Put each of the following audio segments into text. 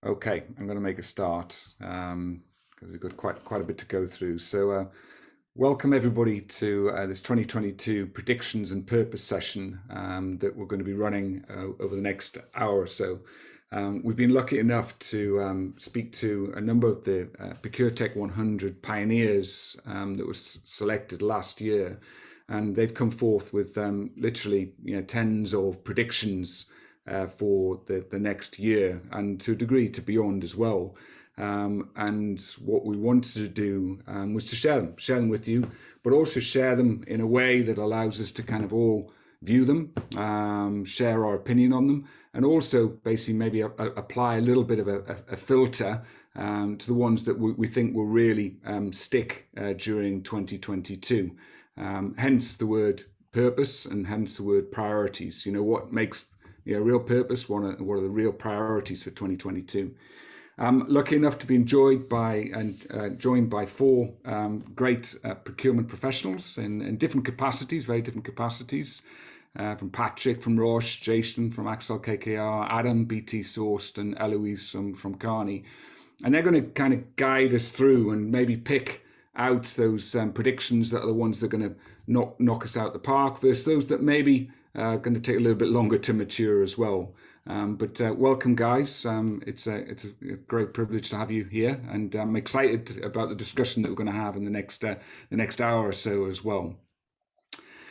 Okay, I'm going to make a start because we've got quite a bit to go through. So welcome everybody to this 2022 predictions and purpose session that we're going to be running over the next hour or so. We've been lucky enough to speak to a number of the ProcureTech100 pioneers that was selected last year, and they've come forth with literally tens of predictions for the next year, and to a degree to beyond as well. And what we wanted to do was to share them with you, but also share them in a way that allows us to kind of all view them, share our opinion on them, and also basically maybe apply a little bit of a filter to the ones that we think will really stick during 2022. Hence the word purpose, and hence the word priorities. What makes real purpose, what are the real priorities for 2022. I'm lucky enough to be joined by four great procurement professionals in different capacities, very different capacities, from Patrick from Roche, Jason from Axel KKR, Adam BT Sourced, and Eloise from Carney. And they're going to kind of guide us through and maybe pick out those predictions that are the ones that are going to knock us out the park versus those that maybe going to take a little bit longer to mature as well. But welcome, guys. It's a great privilege to have you here, and I'm excited about the discussion that we're going to have in the next hour or so as well.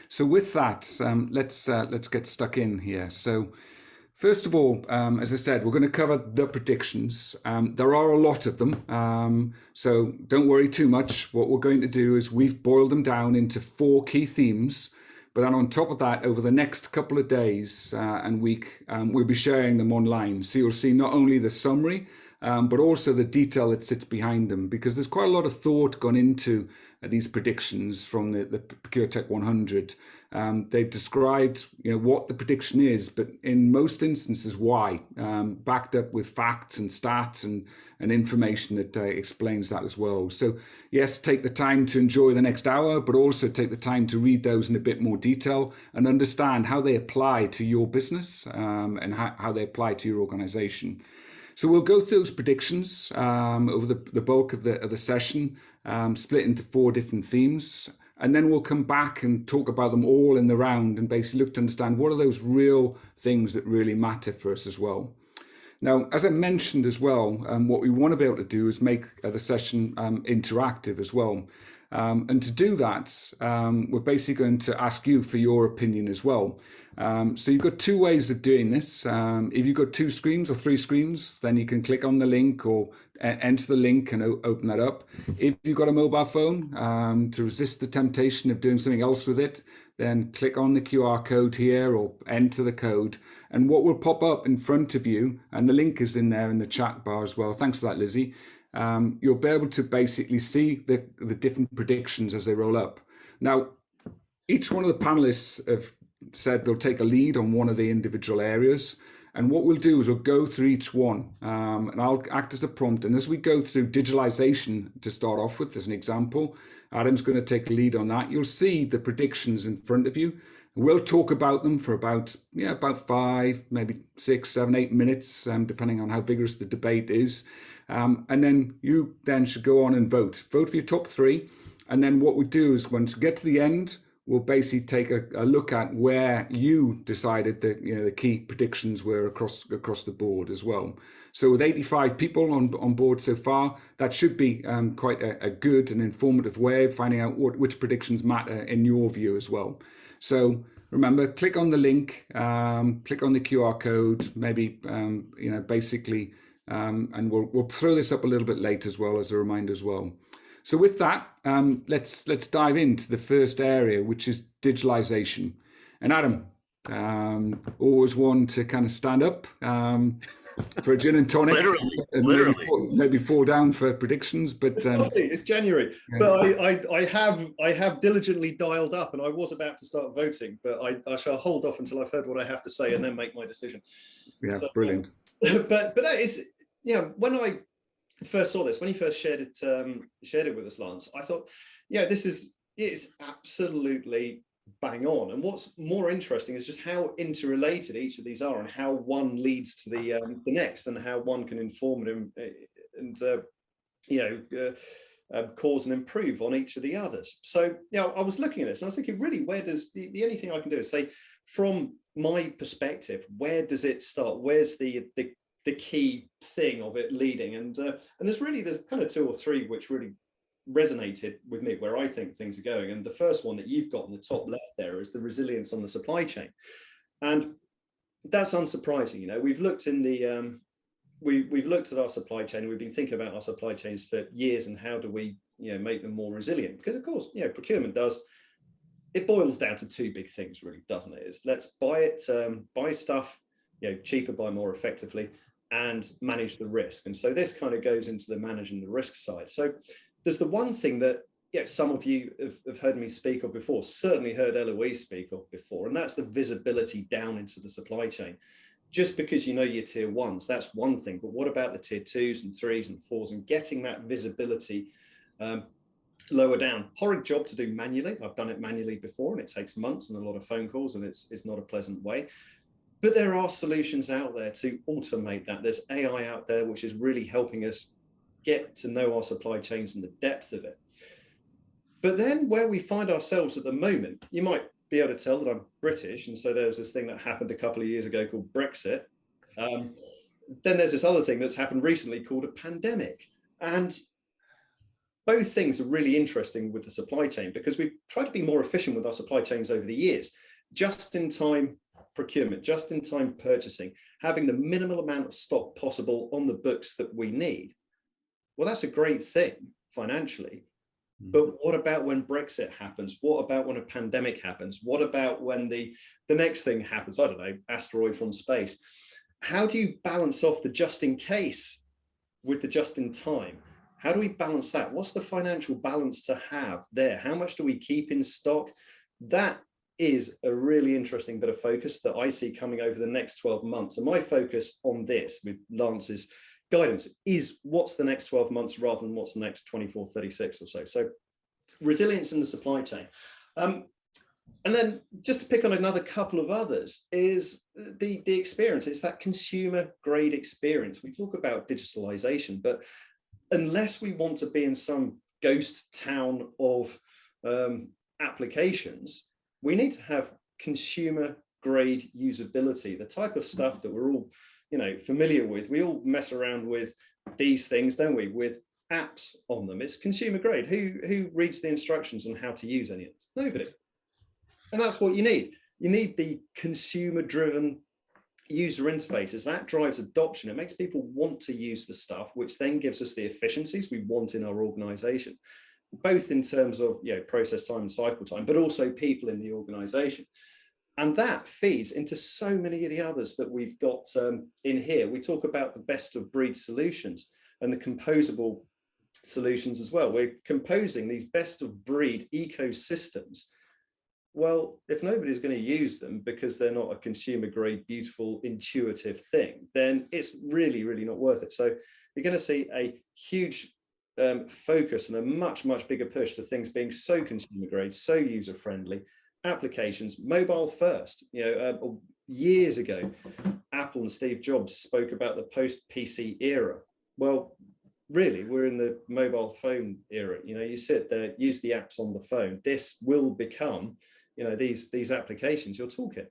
So with that, let's get stuck in here. So first of all, as I said, we're going to cover the predictions. There are a lot of them, so don't worry too much. What we're going to do is we've boiled them down into 4 key themes. But then on top of that, over the next couple of days and week, we'll be sharing them online. So you'll see not only the summary, but also the detail that sits behind them, because there's quite a lot of thought gone into these predictions from the ProcureTech100. They've described what the prediction is, but in most instances why, backed up with facts and stats and information that explains that as well. So yes, take the time to enjoy the next hour, but also take the time to read those in a bit more detail and understand how they apply to your business and how they apply to your organization. So we'll go through those predictions over the bulk of the session, split into 4 different themes. And then we'll come back and talk about them all in the round and basically look to understand what are those real things that really matter for us as well. Now, as I mentioned as well, what we want to be able to do is make the session interactive as well. And to do that, we're basically going to ask you for your opinion as well. So you've got 2 ways of doing this. If you've got 2 screens or 3 screens, then you can click on the link or enter the link and open that up. If you've got a mobile phone, to resist the temptation of doing something else with it, then click on the QR code here or enter the code. And what will pop up in front of you, and the link is in there in the chat bar as well. Thanks for that, Lizzie. You'll be able to basically see the different predictions as they roll up. Now, each one of the panelists have said they'll take a lead on one of the individual areas. And what we'll do is we'll go through each one, and I'll act as a prompt. And as we go through digitalization to start off with, as an example, Adam's going to take the lead on that. You'll see the predictions in front of you. We'll talk about them for about 5, maybe 6, 7, 8 minutes, depending on how vigorous the debate is. And then you then should go on and vote for your top 3. And then what we do is once we get to the end, we'll basically take a look at where you decided that the key predictions were across the board as well. So with 85 people on board so far, that should be quite a good and informative way of finding out which predictions matter in your view as well. So remember, click on the link, click on the QR code, maybe basically, and we'll throw this up a little bit later as well as a reminder as well. So with that, let's dive into the first area, which is digitalization. And Adam, always one to kind of stand up for a gin and tonic, literally. Maybe fall down for predictions. But it's January. Yeah. But I have diligently dialed up, and I was about to start voting, but I shall hold off until I've heard what I have to say and then make my decision. Yeah, so, brilliant. But that is, when I first saw this, when you first shared it with us, Lance, I thought, it's absolutely bang on. And what's more interesting is just how interrelated each of these are, and how one leads to the next, and how one can inform and cause and improve on each of the others. So I was looking at this and I was thinking, really, where does the only thing I can do is say, from my perspective, where does it start? Where's the key thing of it leading? And there's kind of two or three which really resonated with me, where I think things are going. And the first one that you've got on the top left there is the resilience on the supply chain. And that's unsurprising. We've looked in the we've looked at our supply chain, and we've been thinking about our supply chains for years, and how do we make them more resilient? Because of course procurement it boils down to two big things, really, doesn't it? Is let's buy stuff cheaper, buy more effectively, and manage the risk. And so this kind of goes into the managing the risk side. So there's the one thing that some of you have heard me speak of before, certainly heard Eloise speak of before, and that's the visibility down into the supply chain. Just because your tier ones, that's one thing, but what about the tier twos and threes and fours, and getting that visibility lower down? Horrid job to do manually. I've done it manually before, and it takes months and a lot of phone calls, and it's not a pleasant way. But there are solutions out there to automate that. There's AI out there which is really helping us get to know our supply chains and the depth of it. But then where we find ourselves at the moment, you might be able to tell that I'm British, and so there was this thing that happened a couple of years ago called Brexit. Then there's this other thing that's happened recently called a pandemic. And both things are really interesting with the supply chain, because we've tried to be more efficient with our supply chains over the years. Just-in-time procurement, just-in-time purchasing, having the minimal amount of stock possible on the books that we need. Well, that's a great thing financially. But what about when Brexit happens? What about when a pandemic happens? What about when the next thing happens? I don't know, asteroid from space. How do you balance off the just in case with the just in time? How do we balance that? What's the financial balance to have there? How much do we keep in stock? That is a really interesting bit of focus that I see coming over the next 12 months. And my focus on this, with Lance's guidance, is what's the next 12 months rather than what's the next 24, 36 or so. So resilience in the supply chain. And then just to pick on another couple of others is the experience. It's that consumer grade experience. We talk about digitalization, but unless we want to be in some ghost town of applications, we need to have consumer grade usability, the type of stuff that we're all familiar with. We all mess around with these things, don't we, with apps on them. It's consumer grade. Who reads the instructions on how to use any of this? Nobody. And that's what you need. You need the consumer driven user interfaces. That drives adoption. It makes people want to use the stuff, which then gives us the efficiencies we want in our organization, both in terms of process time and cycle time, but also people in the organization. And that feeds into so many of the others that we've got in here. We talk about the best of breed solutions and the composable solutions as well. We're composing these best of breed ecosystems. Well, if nobody's going to use them because they're not a consumer grade, beautiful, intuitive thing, then it's really, really not worth it. So you're going to see a huge focus and a much, much bigger push to things being so consumer grade, so user friendly. Applications, mobile first. Years ago, Apple and Steve Jobs spoke about the post-PC era. Well, really, we're in the mobile phone era. You sit there, use the apps on the phone. This will become, these applications, your toolkit.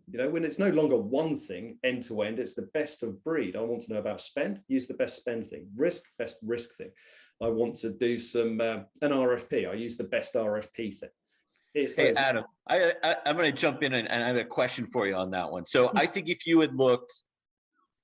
When it's no longer one thing end to end, it's the best of breed. I want to know about spend, use the best spend thing. Risk, best risk thing. I want to do some an RFP. I use the best RFP thing. Hey, Adam, I'm going to jump in and I have a question for you on that one. So I think if you had looked,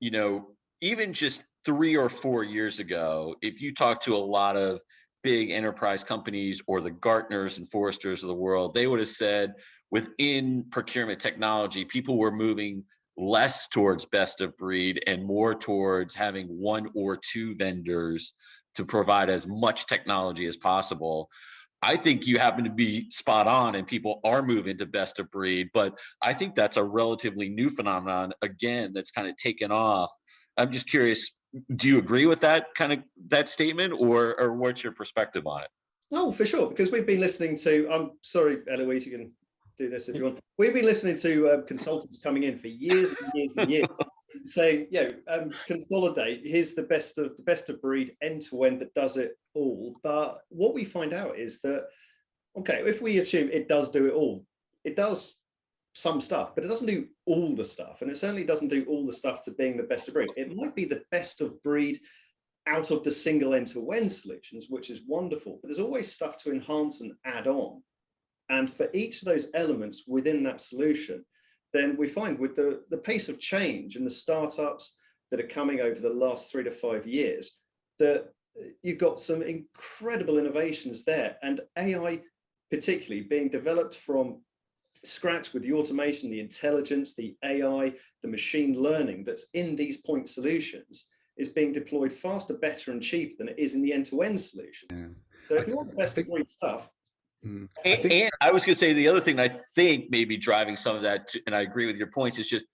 even just 3 or 4 years ago, if you talked to a lot of big enterprise companies or the Gartners and Forresters of the world, they would have said within procurement technology, people were moving less towards best of breed and more towards having 1 or 2 vendors to provide as much technology as possible. I think you happen to be spot on and people are moving to best of breed, but I think that's a relatively new phenomenon, again, that's kind of taken off. I'm just curious, do you agree with that that statement or what's your perspective on it? Oh, for sure, because we've been listening to, I'm sorry, Eloise, you can do this if you want. We've been listening to consultants coming in for years and years and years, saying, consolidate. Here's the best of breed end to end that does it all. But what we find out is that, okay, if we assume it does do it all, it does some stuff, but it doesn't do all the stuff, and it certainly doesn't do all the stuff to being the best of breed. It might be the best of breed out of the single end-to-end solutions, which is wonderful, but there's always stuff to enhance and add on. And for each of those elements within that solution, then we find with the pace of change and the startups that are coming over the last 3 to 5 years, that you've got some incredible innovations there, and AI particularly being developed from scratch with the automation, the intelligence, the AI, the machine learning that's in these point solutions is being deployed faster, better, and cheaper than it is in the end-to-end solutions. Yeah. So if you want the best of breed stuff. And I was going to say the other thing I think maybe driving some of that, and I agree with your points, is just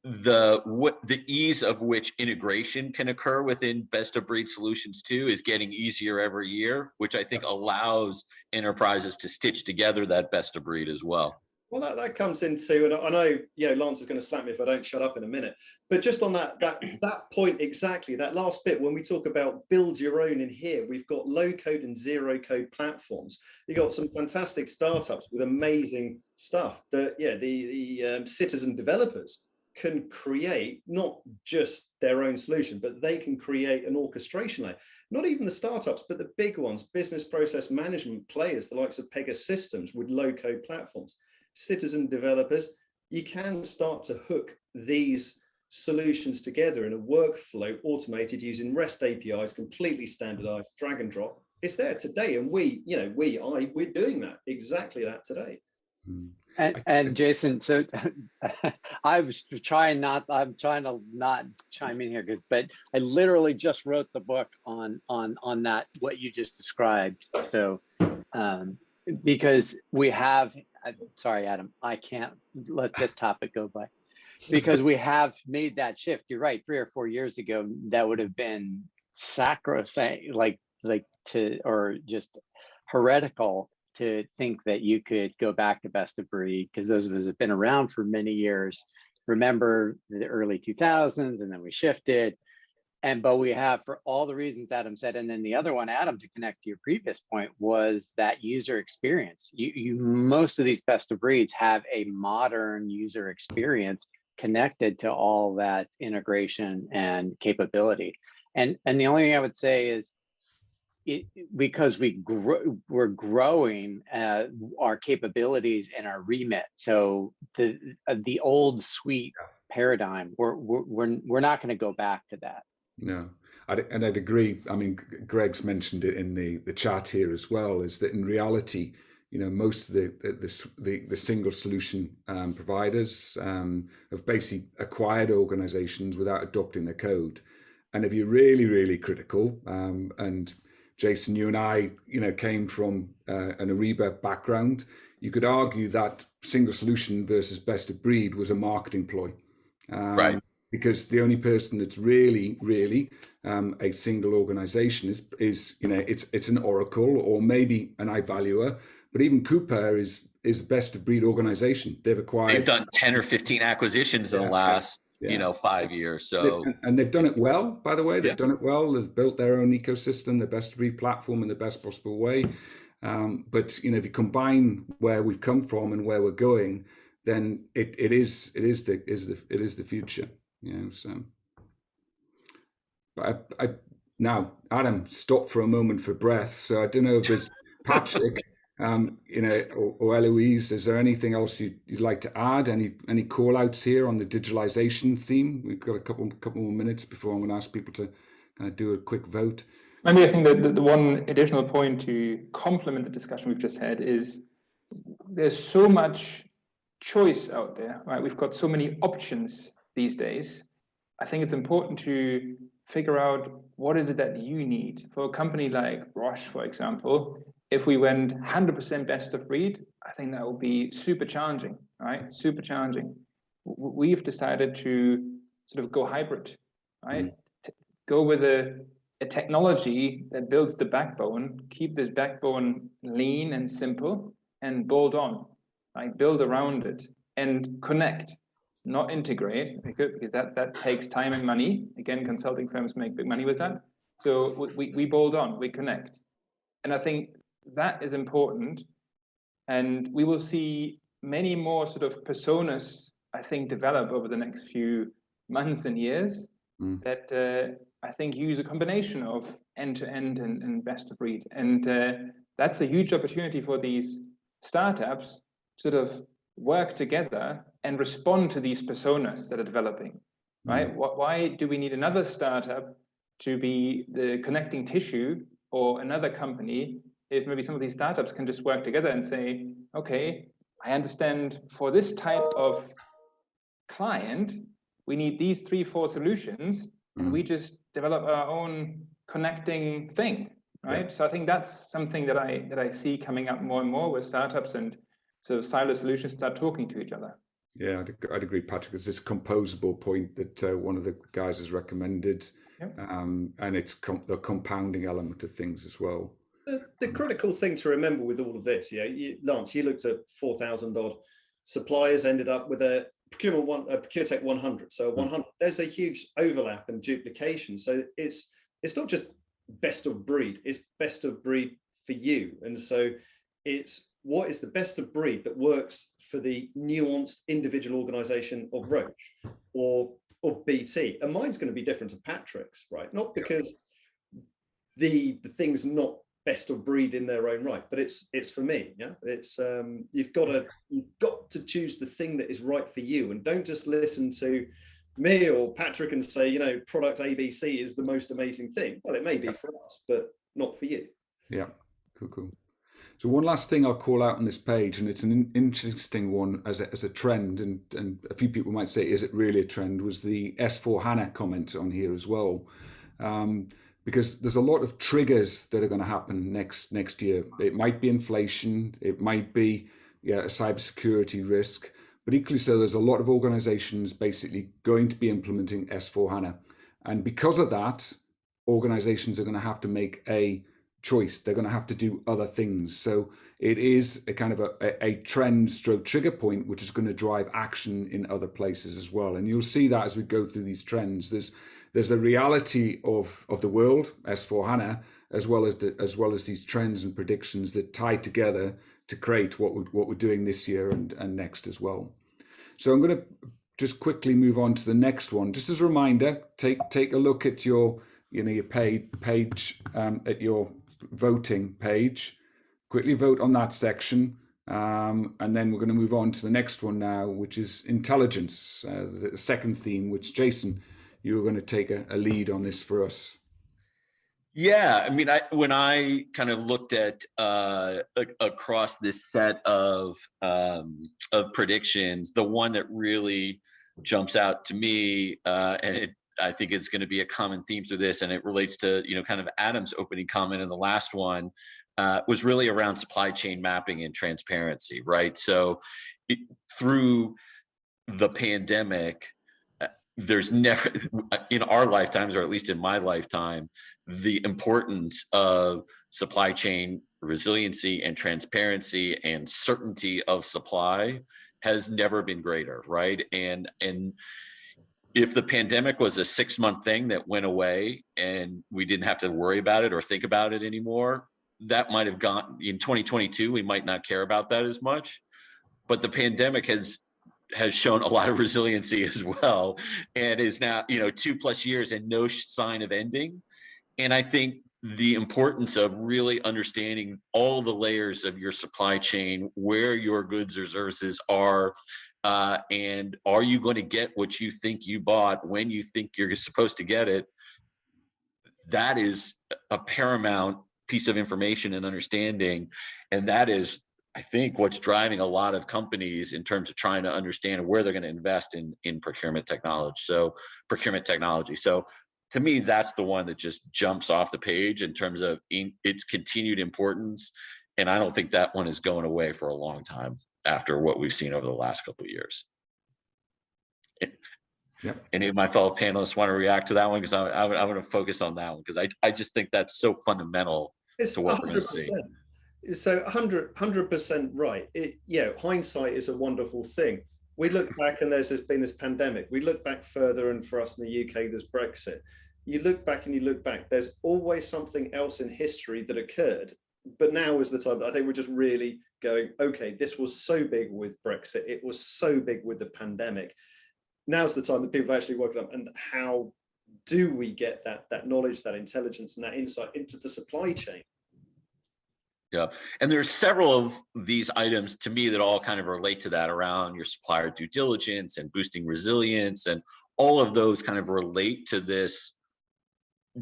the ease of which integration can occur within best of breed solutions too is getting easier every year, which I think allows enterprises to stitch together that best of breed as well. Well, that comes into, and I know, Lance is going to slap me if I don't shut up in a minute, but just on that point exactly, that last bit, when we talk about build your own in here, we've got low code and zero code platforms. You've got some fantastic startups with amazing stuff that, the citizen developers can create not just their own solution, but they can create an orchestration layer. Not even the startups, but the big ones, business process management players, the likes of Pegasystems with low code platforms. Citizen developers, you can start to hook these solutions together in a workflow automated using REST APIs, completely standardized, drag and drop. It's there today, and we're doing that, exactly that today. And Jason, so I'm trying to not chime in here, but I literally just wrote the book on that, what you just described. So because we have, sorry, Adam, I can't let this topic go by, because we have made that shift. You're right, 3 or 4 years ago, that would have been sacrosanct, or just heretical to think that you could go back to best of breed, because those of us have been around for many years remember the early 2000s, and then we shifted. But we have, for all the reasons Adam said, and then the other one, Adam, to connect to your previous point, was that user experience. Most of these best of breeds have a modern user experience connected to all that integration and capability. And the only thing I would say is, because we're growing our capabilities and our remit. So the old suite paradigm, we're not going to go back to that. No, I'd agree. I mean, Greg's mentioned it in the chat here as well, is that in reality, most of the single solution providers have basically acquired organizations without adopting the code. And if you're really, really critical, and Jason, you and I, came from an Ariba background, you could argue that single solution versus best of breed was a marketing ploy. Right. Because the only person that's really a single organization is it's an Oracle or maybe an iValuer, but even Coupa is a best of breed organization. They've done 10 or 15 acquisitions in the last 5 years. So and they've done it well, by the way. They've done it well. They've built their own ecosystem, the best of breed platform in the best possible way. But if you combine where we've come from and where we're going, then it is the future. So, but I now, Adam, stop for a moment for breath. So I don't know if there's Patrick, or Eloise, is there anything else you'd like to add? Any call outs here on the digitalization theme? We've got a couple more minutes before I'm going to ask people to kind of do a quick vote. Maybe I think that the one additional point to complement the discussion we've just had is there's so much choice out there, right? We've got so many options these days. I think it's important to figure out what is it that you need. For a company like Roche, for example, if we went 100% best of breed, I think that would be super challenging, right? Super challenging. We've decided to sort of go hybrid, right? Go with a technology that builds the backbone, keep this backbone lean and simple, and bolt on. like build around it and connect, not integrate, because that takes time and money. Again, consulting firms make big money with that. So we bolt on, we connect. And I think that is important. And we will see many more sort of personas, I think, develop over the next few months and years that I think use a combination of end-to-end and best of breed. And that's a huge opportunity for these startups to sort of work together and respond to these personas that are developing, right? Why do we need another startup to be the connecting tissue, or another company, if maybe some of these startups can just work together and say, okay, I understand for this type of client, we need these 3-4 solutions, and we just develop our own connecting thing, right? So I think that's something that I see coming up more and more with startups, and so silo solutions start talking to each other. Yeah, I'd agree, Patrick. It's this composable point that one of the guys has recommended, and it's the compounding element of things as well. The critical thing to remember with all of this, Lance, you looked at 4,000 odd suppliers, ended up with a ProcureTech 100. So 100, there's a huge overlap and duplication. So it's not just best of breed, it's best of breed for you. And so it's what is the best of breed that works for the nuanced individual organization of Roche or of BT. And mine's going to be different to Patrick's, right? Not because the thing's not best of breed in their own right, but it's for me. It's you've got to choose the thing that is right for you, and don't just listen to me or Patrick and say, product ABC is the most amazing thing. Well, it may be for us, but not for you. Yeah, cool. So one last thing I'll call out on this page, and it's an interesting one as a trend, and a few people might say, is it really a trend, was the S4HANA comment on here as well. Because there's a lot of triggers that are going to happen next year. It might be inflation, it might be a cybersecurity risk, but equally so, there's a lot of organizations basically going to be implementing S4HANA. And because of that, organizations are going to have to make a choice. They're going to have to do other things. So it is a kind of a trend stroke trigger point, which is going to drive action in other places as well. And you'll see that as we go through these trends. There's the reality of the world, S4HANA, as well as these trends and predictions that tie together to create what we're doing this year and next as well. So I'm going to just quickly move on to the next one. Just as a reminder, take a look at your page at your voting page. Quickly vote on that section, and then we're going to move on to the next one now, which is intelligence, the second theme, which Jason, you were going to take a lead on this for us. Yeah, I mean, when I kind of looked at across this set of predictions, the one that really jumps out to me, and I think it's going to be a common theme through this, and it relates to kind of Adam's opening comment in the last one, was really around supply chain mapping and transparency, right? So through the pandemic, there's never, in our lifetimes, or at least in my lifetime, the importance of supply chain resiliency and transparency and certainty of supply has never been greater, right? And if the pandemic was a 6-month thing that went away and we didn't have to worry about it or think about it anymore, that might have gone in 2022. We might not care about that as much, but the pandemic has shown a lot of resiliency as well, and is now 2+ years and no sign of ending. And I think the importance of really understanding all the layers of your supply chain, where your goods or services are, and are you going to get what you think you bought when you think you're supposed to get it? That is a paramount piece of information and understanding, and that is, I think, what's driving a lot of companies in terms of trying to understand where they're going to invest in procurement technology. So to me, that's the one that just jumps off the page in terms of its continued importance. And I don't think that one is going away for a long time after what we've seen over the last couple of years. Yep. Any of my fellow panelists want to react to that one? Because I want to focus on that one, because I just think that's so fundamental It's to what we're going to 100%. see. So 100% right. Hindsight is a wonderful thing. We look back and there's been this pandemic. We look back further, and for us in the UK, there's Brexit. You look back and you look back, there's always something else in history that occurred. But now is the time that I think we're just really going, okay, this was so big with Brexit. It was so big with the pandemic. Now's the time that people have actually woken up, and how do we get that knowledge, that intelligence, and that insight into the supply chain? Yeah, and there's several of these items to me that all kind of relate to that, around your supplier due diligence and boosting resilience, and all of those kind of relate to this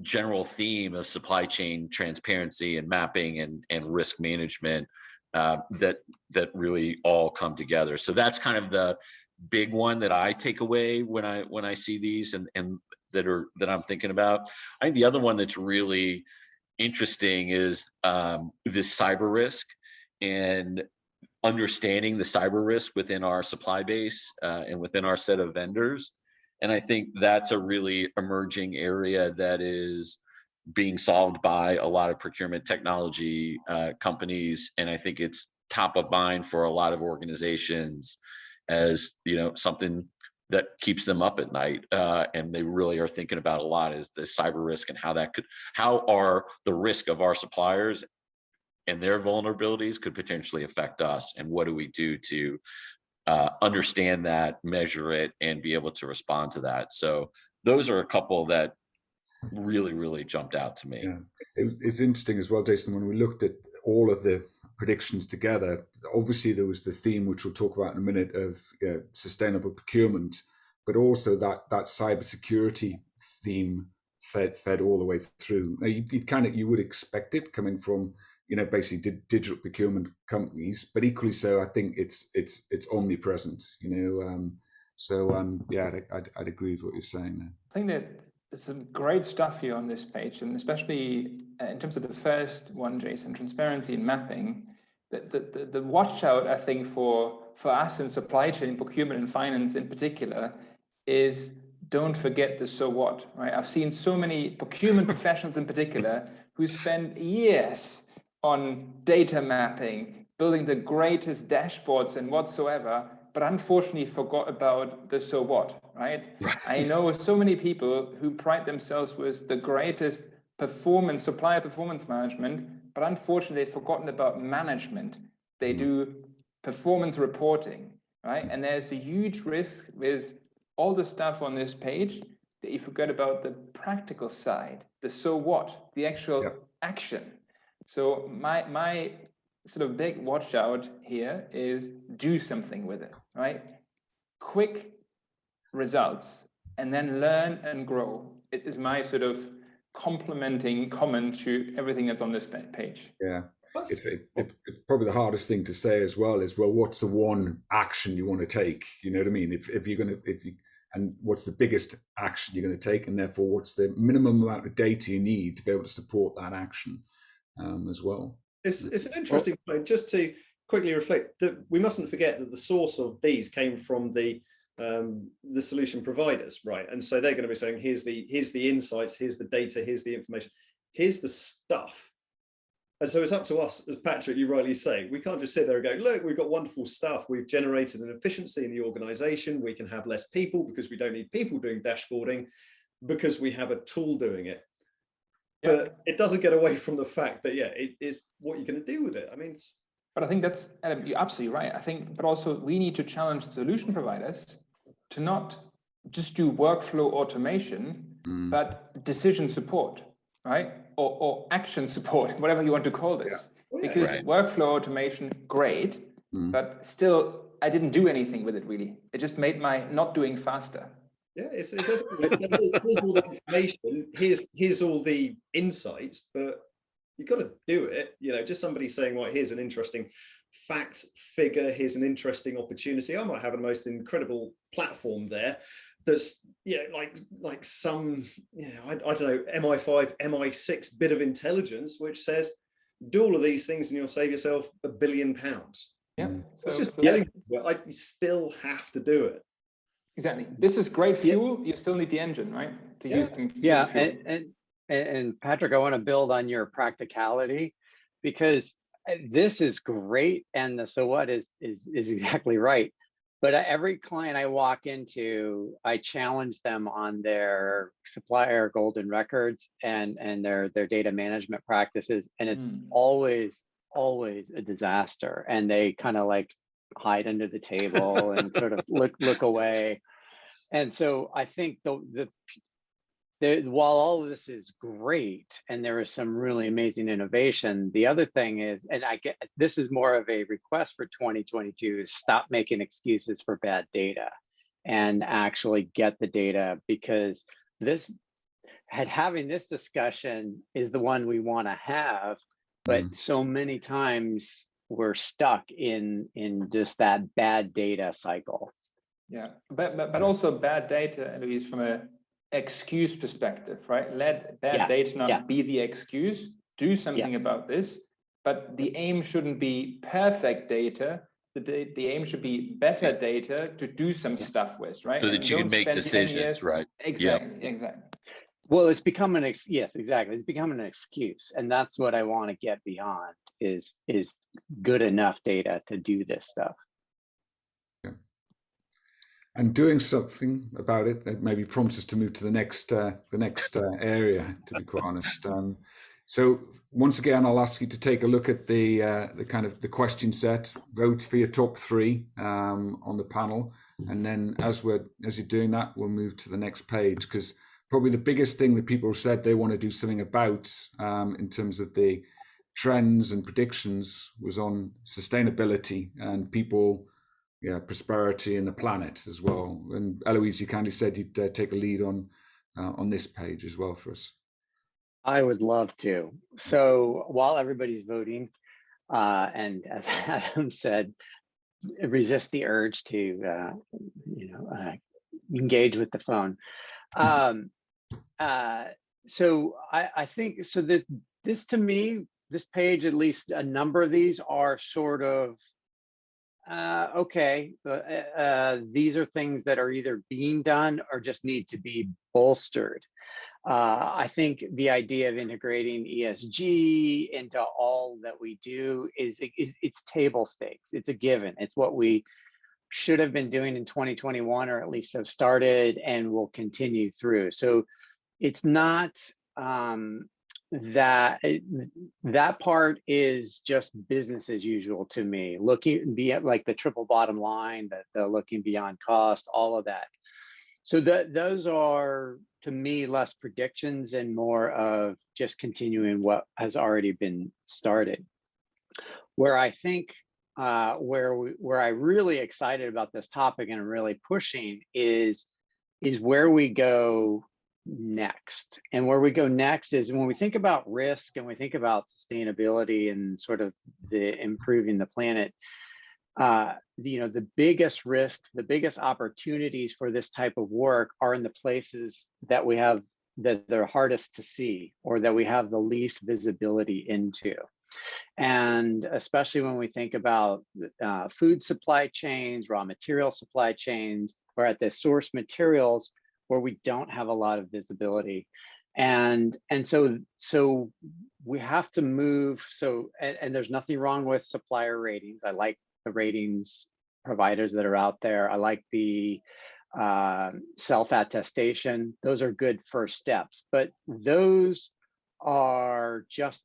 general theme of supply chain transparency and mapping and risk management, that really all come together. So that's kind of the big one that I take away when I see these and that I'm thinking about. I think the other one that's really interesting is this cyber risk, and understanding the cyber risk within our supply base and within our set of vendors. And I think that's a really emerging area that is being solved by a lot of procurement technology companies. And I think it's top of mind for a lot of organizations as, something that keeps them up at night. And they really are thinking about a lot, is the cyber risk and how are the risk of our suppliers and their vulnerabilities could potentially affect us, and what do we do to understand that, measure it, and be able to respond to that. So those are a couple that really, really jumped out to me. Yeah. It's interesting as well, Jason, when we looked at all of the predictions together, obviously there was the theme, which we'll talk about in a minute, of sustainable procurement, but also that cybersecurity theme fed all the way through. Now, you would expect it coming from basically digital procurement companies, but equally so, I think it's omnipresent. I'd agree with what you're saying there. I think that there's some great stuff here on this page, and especially in terms of the first one, Jason, transparency and mapping. The watch out, I think, for us in supply chain, procurement, and finance in particular, is don't forget the so what, right? I've seen so many procurement professionals in particular who spend years on data mapping, building the greatest dashboards and whatsoever, but unfortunately forgot about the so what, right? I know so many people who pride themselves with the greatest supplier performance management, but unfortunately they've forgotten about management. They do performance reporting, right? And there's a huge risk with all the stuff on this page that you forget about the practical side, the so what, the actual action. So my sort of big watch out here is do something with it, right? Quick results, and then learn and grow. It is my sort of complementing comment to everything that's on this page. Yeah, it's probably the hardest thing to say as well, is, well, what's the one action you want to take? You know what I mean? And what's the biggest action you're going to take, and therefore what's the minimum amount of data you need to be able to support that action as well. It's an interesting point. Just to quickly reflect, that we mustn't forget that the source of these came from the solution providers, right? And so they're going to be saying, here's the insights, here's the data, here's the information, here's the stuff. And so it's up to us, as Patrick, you rightly say, we can't just sit there and go, look, we've got wonderful stuff. We've generated an efficiency in the organization. We can have less people because we don't need people doing dashboarding, because we have a tool doing it. Yeah. But it doesn't get away from the fact that, it is what you're going to do with it. I mean, but I think that's, Adam, you're absolutely right. I think, but also we need to challenge the solution providers to not just do workflow automation, but decision support, right? Or action support, whatever you want to call this. Yeah. Because workflow automation, great, but still, I didn't do anything with it really. It just made my not doing faster. Yeah, here's all the information, here's all the insights, but you've got to do it. Just somebody saying, well, here's an interesting fact figure, here's an interesting opportunity. I might have a most incredible platform there that's like some I don't know, MI5, MI6 bit of intelligence which says do all of these things and you'll save yourself £1 billion. Yeah, I still have to do it. Exactly. This is great fuel. You still need the engine, right? To use and Patrick, I want to build on your practicality, because this is great, and the so what is exactly right. But every client I walk into, I challenge them on their supplier golden records and their data management practices, and it's always a disaster. And they kind of like hide under the table and sort of look away. And so I think while all of this is great and there is some really amazing innovation, the other thing is, and this is more of a request for 2022, is stop making excuses for bad data and actually get the data, because having this discussion is the one we want to have, but so many times we're stuck in just that bad data cycle. Yeah, but also bad data, at least from a excuse perspective, right? Let bad data not be the excuse. Do something about this, but the aim shouldn't be perfect data. The aim should be better data to do some stuff with, right? So that you can make decisions, right? Exactly. Well, it's become yes, exactly. It's becoming an excuse, and that's what I want to get beyond. Is good enough data to do this stuff. And doing something about it that maybe prompts us to move to the next area, to be quite honest. So once again, I'll ask you to take a look at the kind of the question set, vote for your top 3 on the panel, and then as you're doing that, we'll move to the next page, because probably the biggest thing that people said they want to do something about in terms of the trends and predictions was on sustainability and people. Prosperity and the planet as well. And Eloise, you kindly said you'd take a lead on this page as well for us. I would love to. So while everybody's voting, and as Adam said, resist the urge to engage with the phone. So I think so that this, to me, this page, at least a number of these are sort of okay, these are things that are either being done or just need to be bolstered. I think the idea of integrating ESG into all that we do is it's table stakes. It's a given. It's what we should have been doing in 2021, or at least have started and will continue through. So it's not that part is just business as usual to me. Looking like the triple bottom line, the looking beyond cost, all of that. So those are, to me, less predictions and more of just continuing what has already been started. Where I think where I'm really excited about this topic and I'm really pushing is where we go next. And where we go next is when we think about risk and we think about sustainability and sort of the improving the planet, the biggest risk, the biggest opportunities for this type of work are in the places that we have that they're hardest to see or that we have the least visibility into. And especially when we think about food supply chains, raw material supply chains, or at the source materials where we don't have a lot of visibility. And so we have to move. So, and there's nothing wrong with supplier ratings. I like the ratings providers that are out there. I like the self-attestation. Those are good first steps, but those are just,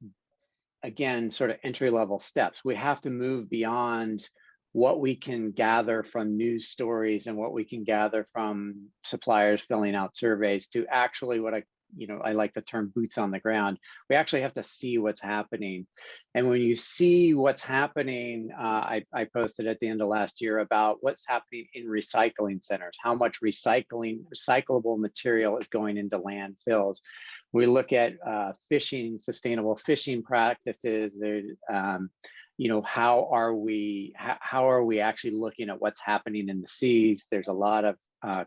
again, sort of entry-level steps. We have to move beyond what we can gather from news stories and what we can gather from suppliers filling out surveys to actually what I like the term boots on the ground. We actually have to see what's happening. And when you see what's happening, I posted at the end of last year about what's happening in recycling centers, how much recyclable material is going into landfills. We look at fishing, sustainable fishing practices. How are we actually looking at what's happening in the seas? There's a lot of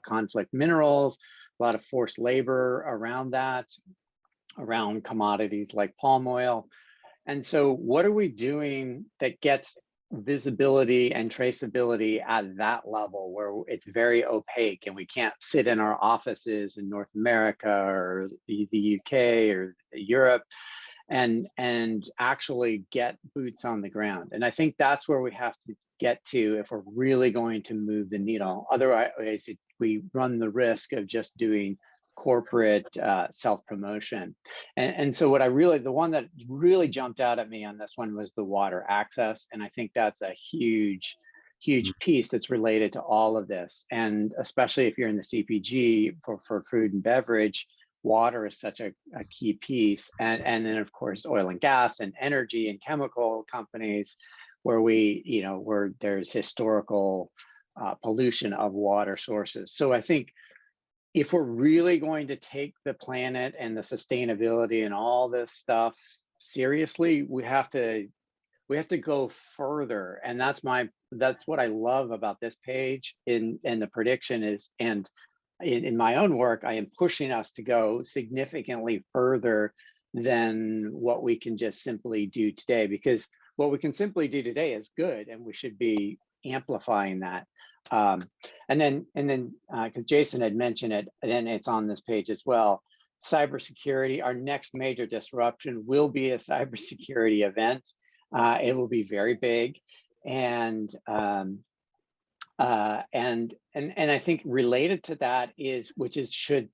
conflict minerals, a lot of forced labor around that, around commodities like palm oil. And so what are we doing that gets visibility and traceability at that level where it's very opaque and we can't sit in our offices in North America or the UK or Europe and actually get boots on the ground. And I think that's where we have to get to if we're really going to move the needle. Otherwise, we run the risk of just doing corporate self-promotion. And so the one that really jumped out at me on this one was the water access. And I think that's a huge piece that's related to all of this. And especially if you're in the CPG for food and beverage, water is such a key piece. And then of course, oil and gas and energy and chemical companies where where there's historical pollution of water sources. So I think if we're really going to take the planet and the sustainability and all this stuff seriously, we have to go further. And that's what I love about this page in the prediction is, and in my own work, I am pushing us to go significantly further than what we can just simply do today, because what we can simply do today is good, and we should be amplifying that. And then because Jason had mentioned it, and then it's on this page as well, cybersecurity, our next major disruption will be a cybersecurity event. It will be very big. And I think related to that should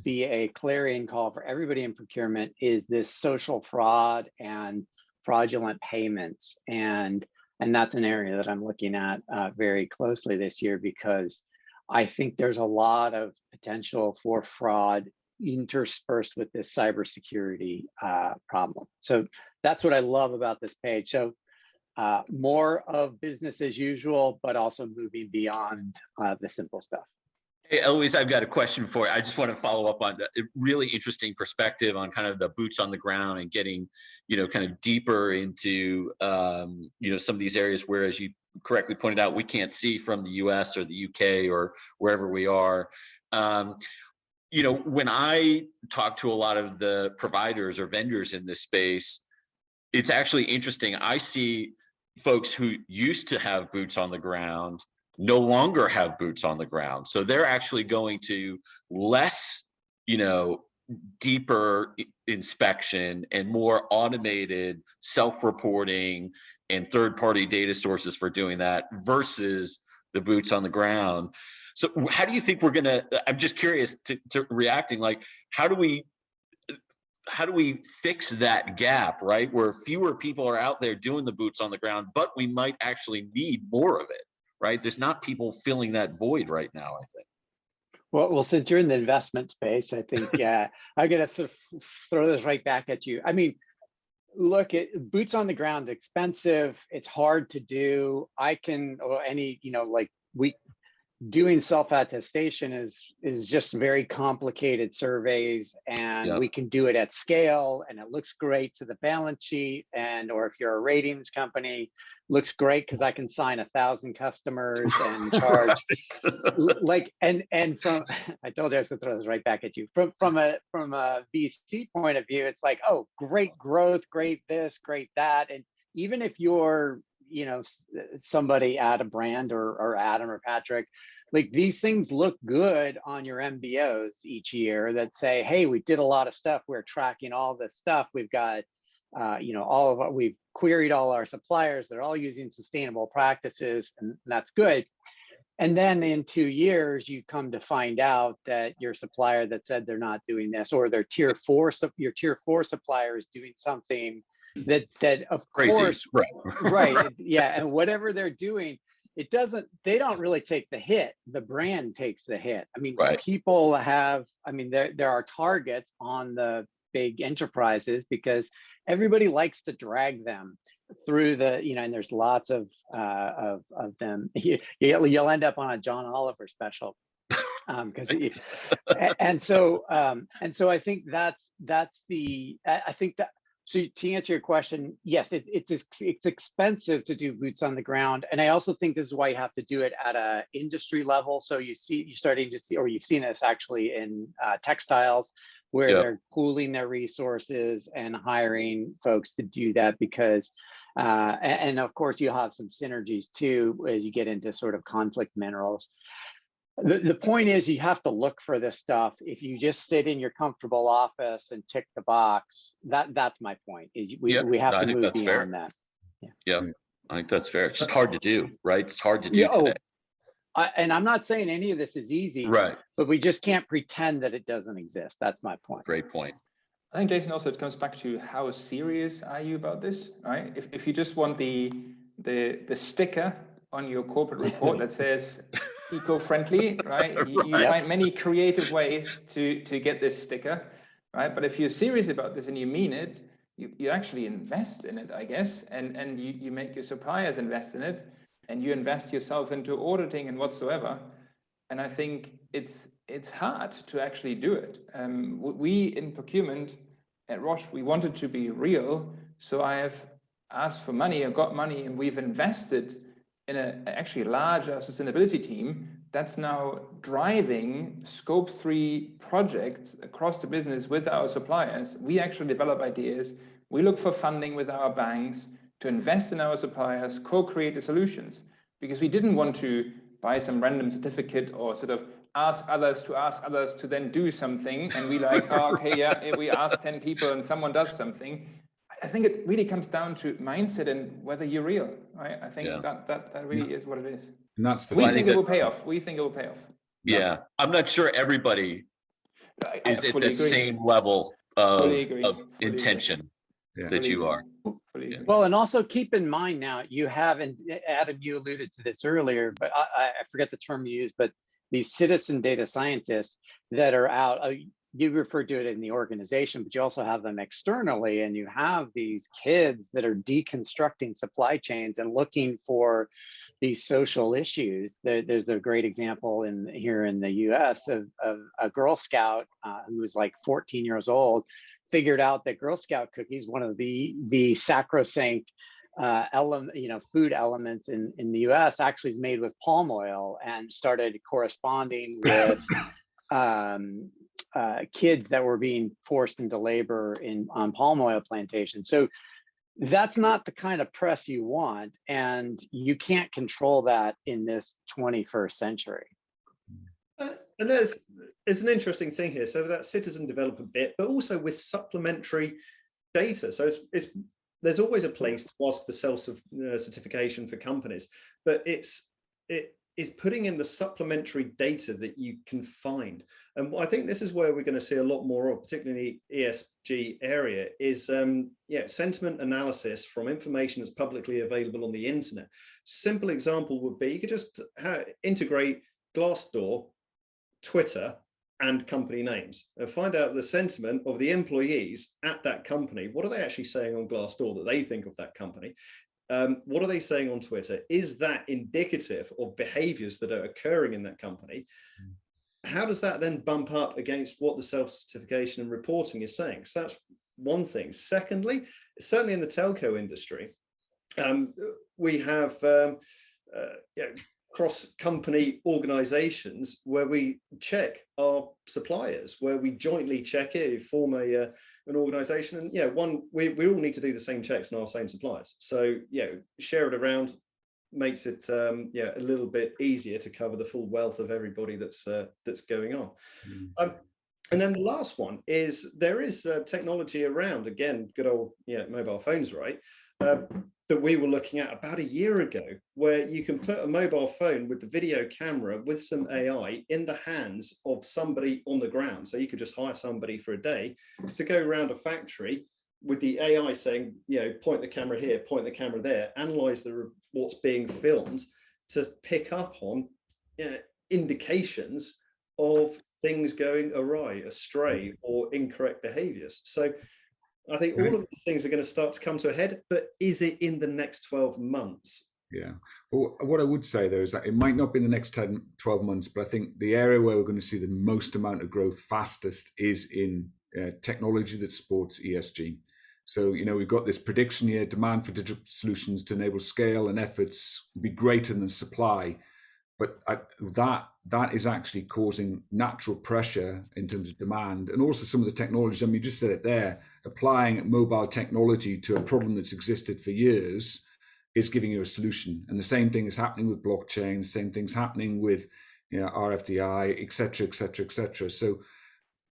be a clarion call for everybody in procurement, is this social fraud and fraudulent payments. And that's an area that I'm looking at very closely this year, because I think there's a lot of potential for fraud interspersed with this cybersecurity problem. So that's what I love about this page. So more of business as usual, but also moving beyond the simple stuff. Hey, Eloise, I've got a question for you. I just want to follow up on a really interesting perspective on kind of the boots on the ground and getting, kind of deeper into, some of these areas where, as you correctly pointed out, we can't see from the US or the UK or wherever we are. When I talk to a lot of the providers or vendors in this space, it's actually interesting. I see folks who used to have boots on the ground no longer have boots on the ground. So they're actually going to less, deeper inspection and more automated self-reporting and third-party data sources for doing that versus the boots on the ground. So how do you think we're gonna, I'm just curious to reacting, like, how do we fix that gap, right? Where fewer people are out there doing the boots on the ground, but we might actually need more of it, right? There's not people filling that void right now, I think. Well, since you're in the investment space, I think I'm gonna throw this right back at you. I mean, look, boots on the ground, expensive. It's hard to do. Doing self-attestation is just very complicated surveys, and we can do it at scale, and it looks great to the balance sheet, or if you're a ratings company, looks great because I can sign 1,000 customers and charge and from I told you I was gonna throw this right back at you. From a VC point of view, it's like, oh, great growth, great this, great that. And even if you're somebody at a brand or Adam or Patrick, like, these things look good on your MBOs each year that say, hey, we did a lot of stuff. We're tracking all this stuff. We've got, we've queried all our suppliers. They're all using sustainable practices, and that's good. And then in 2 years, you come to find out that your supplier that said they're not doing this, or your tier 4 supplier is doing something that of Crazy. Course, right. Yeah. And whatever they're doing, they don't really take the hit. The brand takes the hit. I mean, people have, there are targets on the big enterprises because everybody likes to drag them through and there's lots of them. You'll end up on a John Oliver special. So I think so to answer your question, yes, it's expensive to do boots on the ground, and I also think this is why you have to do it at a industry level. So you've seen this actually in textiles, where they're pooling their resources and hiring folks to do that, because and of course you'll have some synergies too as you get into sort of conflict minerals. The point is, you have to look for this stuff. If you just sit in your comfortable office and tick the box, that's my point, is we have to move beyond that. Yeah, I think that's fair. It's just hard to do, right? It's hard to do today. And I'm not saying any of this is easy, Right. but we just can't pretend that it doesn't exist. That's my point. Great point. I think, Jason, also it comes back to how serious are you about this, right? If you just want the sticker on your corporate report that says eco-friendly, right? You find many creative ways to get this sticker, right? But if you're serious about this and you mean it, you actually invest in it, I guess, and you make your suppliers invest in it, and you invest yourself into auditing and whatsoever. And I think it's hard to actually do it. We in procurement at Roche, we wanted to be real. So I have asked for money, I got money, and we've invested in a actually larger sustainability team that's now driving Scope 3 projects across the business with our suppliers. We actually develop ideas. We look for funding with our banks to invest in our suppliers, co-create the solutions, because we didn't want to buy some random certificate or sort of ask others to then do something. And we like, oh, okay, yeah, we ask 10 people and someone does something. I think it really comes down to mindset and whether you're real, right? I think that really is what it is. And that's the we think it will pay off. We think it will pay off. Yeah, I'm not sure everybody is at that same level of intention that you are. Well, and also keep in mind now, you have, and Adam, you alluded to this earlier, but I forget the term you used, but these citizen data scientists that are out, you refer to it in the organization, but you also have them externally, and you have these kids that are deconstructing supply chains and looking for these social issues. There's a great example here in the US of a Girl Scout who was like 14 years old, figured out that Girl Scout cookies, one of the sacrosanct food elements in the US, actually is made with palm oil, and started corresponding with kids that were being forced into labor on palm oil plantations. So that's not the kind of press you want, and you can't control that in this 21st century. And there's an interesting thing here. So that citizen development bit, but also with supplementary data. So there's always a place to ask for self-certification for companies, but it is putting in the supplementary data that you can find. And I think this is where we're going to see a lot more of, particularly in the ESG area, is sentiment analysis from information that's publicly available on the internet. Simple example would be, you could just integrate Glassdoor, Twitter, and company names, and find out the sentiment of the employees at that company. What are they actually saying on Glassdoor that they think of that company? What are they saying on Twitter? Is that indicative of behaviors that are occurring in that company? How does that then bump up against what the self-certification and reporting is saying? So that's one thing. Secondly, certainly in the telco industry, we have cross-company organizations where we check our suppliers, where we jointly check it, form an organization, and we all need to do the same checks on our same suppliers. So share it around makes it a little bit easier to cover the full wealth of everybody that's going on. And then the last one is, there is technology around, again, good old mobile phones, right? That we were looking at about a year ago, where you can put a mobile phone with the video camera with some AI in the hands of somebody on the ground. So you could just hire somebody for a day to go around a factory with the AI saying, point the camera here, point the camera there, analyze what's being filmed to pick up on indications of things going awry, astray, or incorrect behaviors. So I think all of these things are going to start to come to a head, but is it in the next 12 months? Yeah. Well, what I would say, though, is that it might not be in the next 12 months, but I think the area where we're going to see the most amount of growth fastest is in technology that supports ESG. So, we've got this prediction here, demand for digital solutions to enable scale and efforts be greater than supply. But that is actually causing natural pressure in terms of demand, and also some of the technologies. I mean, you just said it there, applying mobile technology to a problem that's existed for years is giving you a solution. And the same thing is happening with blockchain, the same thing's happening with RFDI, etc., etc., etc. So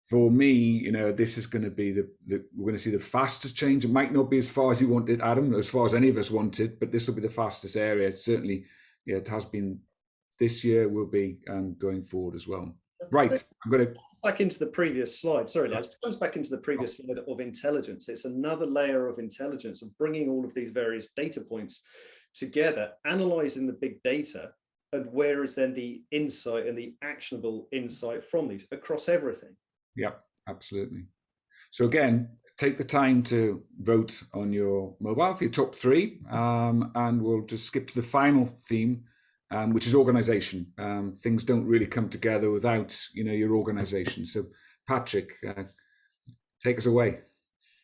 for me, this is going to be we're going to see the fastest change. It might not be as far as you wanted, Adam, as far as any of us wanted, but this will be the fastest area. Certainly, it has been this year, will be going forward as well. Right, I'm going to back into the previous slide. Sorry, Lex, it goes back into the previous slide of intelligence. It's another layer of intelligence of bringing all of these various data points together, analyzing the big data, and where is then the insight and the actionable insight from these across everything. Yeah, absolutely. So again, take the time to vote on your mobile for your top 3, and we'll just skip to the final theme, which is organization. Things don't really come together without your organization. So Patrick, take us away.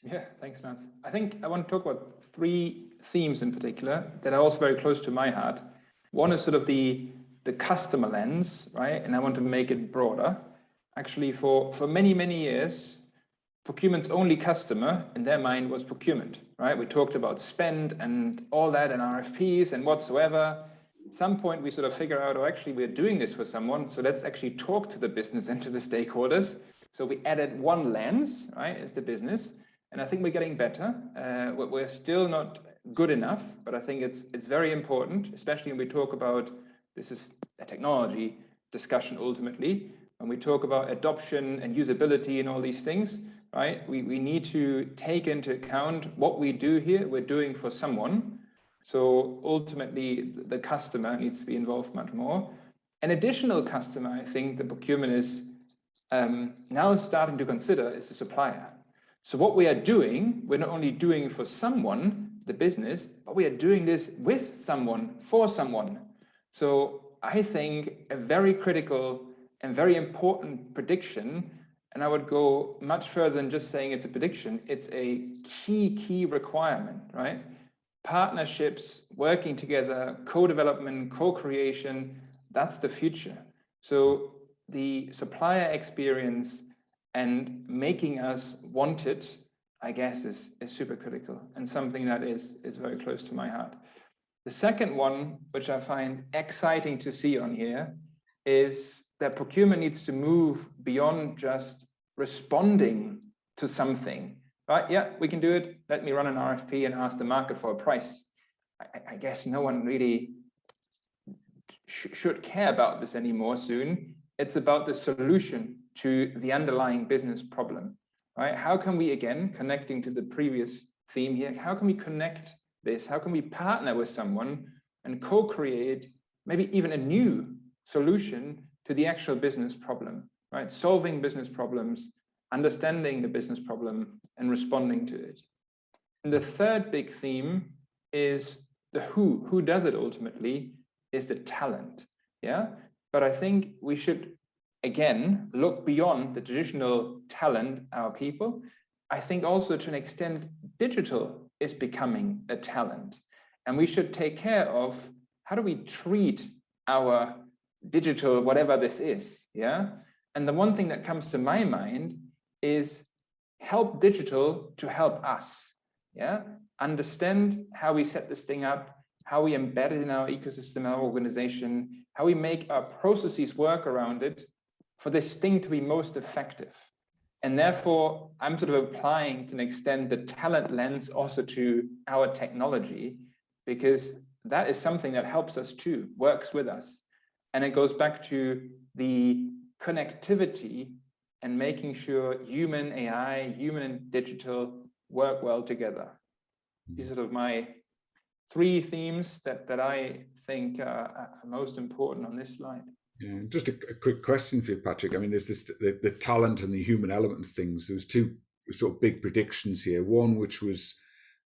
Yeah, thanks, Lance. I think I want to talk about 3 themes in particular that are also very close to my heart. One is sort of the customer lens, right? And I want to make it broader. Actually, for many, many years, procurement's only customer in their mind was procurement, right? We talked about spend and all that and RFPs and whatsoever. At some point, we sort of figure out, oh, actually, we're doing this for someone. So let's actually talk to the business and to the stakeholders. So we added one lens, right, as the business. And I think we're getting better. We're still not good enough, but I think it's very important, especially when we talk about, this is a technology discussion ultimately, when we talk about adoption and usability and all these things, right? We need to take into account what we do here, we're doing for someone. So ultimately, the customer needs to be involved much more. An additional customer, I think the procurement is now starting to consider is the supplier. So what we are doing, we're not only doing for someone, the business, but we are doing this with someone, for someone. So I think a very critical and very important prediction, and I would go much further than just saying it's a prediction, it's a key requirement, right? Partnerships, working together, co-development, co-creation, that's the future. So the supplier experience and making us wanted, I guess, is super critical and something that is very close to my heart. The second one, which I find exciting to see on here, is that procurement needs to move beyond just responding to something, right? Yeah, we can do it. Let me run an RFP and ask the market for a price. I guess no one really should care about this anymore soon. It's about the solution to the underlying business problem, right? How can we, again, connecting to the previous theme here, how can we connect this? How can we partner with someone and co-create maybe even a new solution to the actual business problem, right? Solving business problems, understanding the business problem and responding to it. And the third big theme is the who does it ultimately is the talent, yeah? But I think we should, again, look beyond the traditional talent, our people. I think also to an extent, digital is becoming a talent. And we should take care of how do we treat our digital, whatever this is, yeah? And the one thing that comes to my mind is help digital to help us, yeah? Understand how we set this thing up, how we embed it in our ecosystem, our organization, how we make our processes work around it for this thing to be most effective. And therefore, I'm sort of applying to an extent the talent lens also to our technology, because that is something that helps us too, works with us. And it goes back to the connectivity and making sure human AI, human and digital work well together. These are sort of my 3 themes that I think are most important on this slide. Yeah, just a quick question for you, Patrick. I mean, there's this the talent and the human element of things. There's 2 sort of big predictions here. One, which was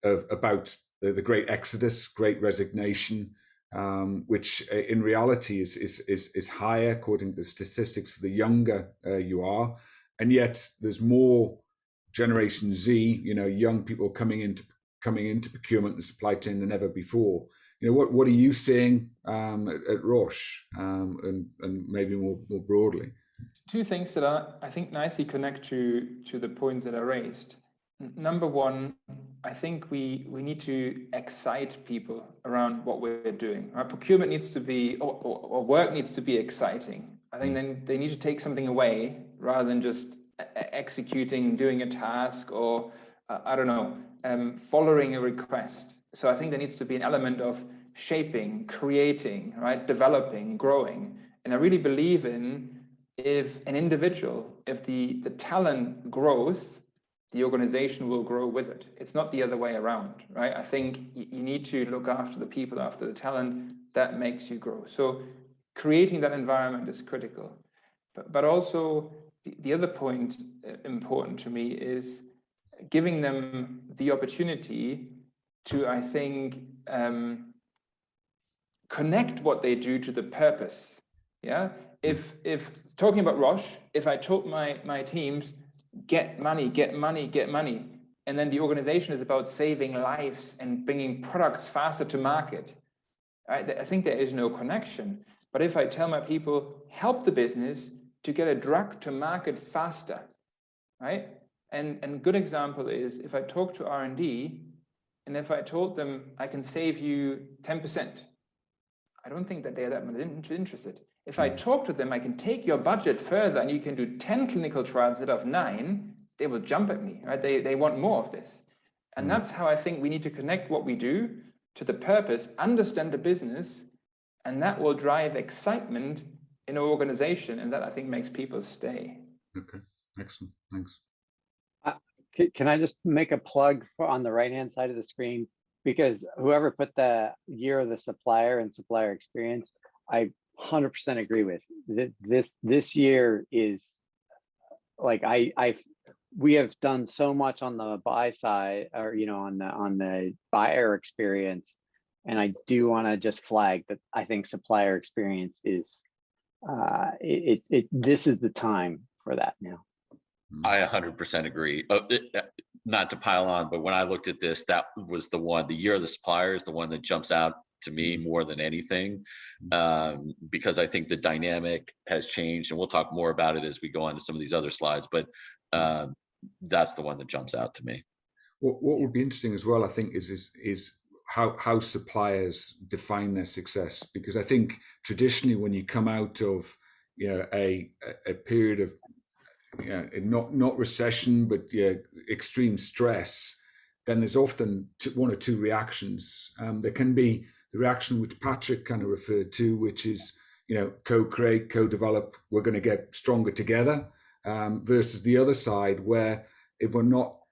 about the great exodus, great resignation, which in reality is higher according to the statistics for the younger you are, and yet there's more Generation Z, young people coming into procurement and supply chain than ever before. What are you seeing at Roche and maybe more broadly? 2 things that I think nicely connect to the point that I raised. Number one, I think we need to excite people around what we're doing. Our procurement needs to be, or work needs to be exciting. I think then they need to take something away rather than just executing, doing a task, or I don't know, following a request. So I think there needs to be an element of shaping, creating, right, developing, growing. And I really believe in, if an individual, if the talent grows, the organization will grow with it. It's not the other way around, right? I think you need to look after the people, after the talent. That makes you grow. So creating that environment is critical. But also the other point important to me is giving them the opportunity to, I think, connect what they do to the purpose. Yeah. If talking about Roche, if I told my teams, get money, get money, get money, and then the organization is about saving lives and bringing products faster to market, I think there is no connection. But if I tell my people, help the business to get a drug to market faster, right? And a good example is if I talk to R&D, and if I told them I can save you 10%, I don't think that they're that much interested. If I talk to them, I can take your budget further and you can do 10 clinical trials instead of 9, they will jump at me, right? They want more of this. And that's how I think we need to connect what we do to the purpose, understand the business, and that will drive excitement in an organization. And that, I think, makes people stay. Okay, excellent, thanks. Can I just make a plug on the right-hand side of the screen? Because whoever put the year of the supplier and supplier experience, I 100% agree with. This year is like we have done so much on the buy side, or on the buyer experience, and I do want to just flag that I think supplier experience is this is the time for that now. I 100% agree. Not to pile on, but when I looked at this, that was the one. The year of the supplier is the one that jumps out to me more than anything, because I think the dynamic has changed, and we'll talk more about it as we go on to some of these other slides. But that's the one that jumps out to me. What would be interesting as well, I think, is how suppliers define their success, because I think traditionally when you come out of a period of not recession, but extreme stress, then there's often one or two reactions. There can be the reaction which Patrick kind of referred to, which is co-create, co-develop, we're going to get stronger together, versus the other side where if we're not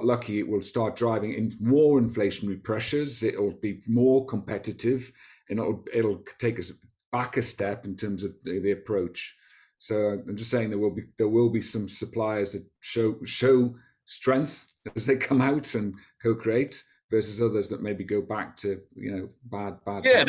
lucky, it will start driving in more inflationary pressures. It'll be more competitive, and it'll take us back a step in terms of the approach. So I'm just saying there will be some suppliers that show strength as they come out and co-create, versus others that maybe go back to bad. Yeah,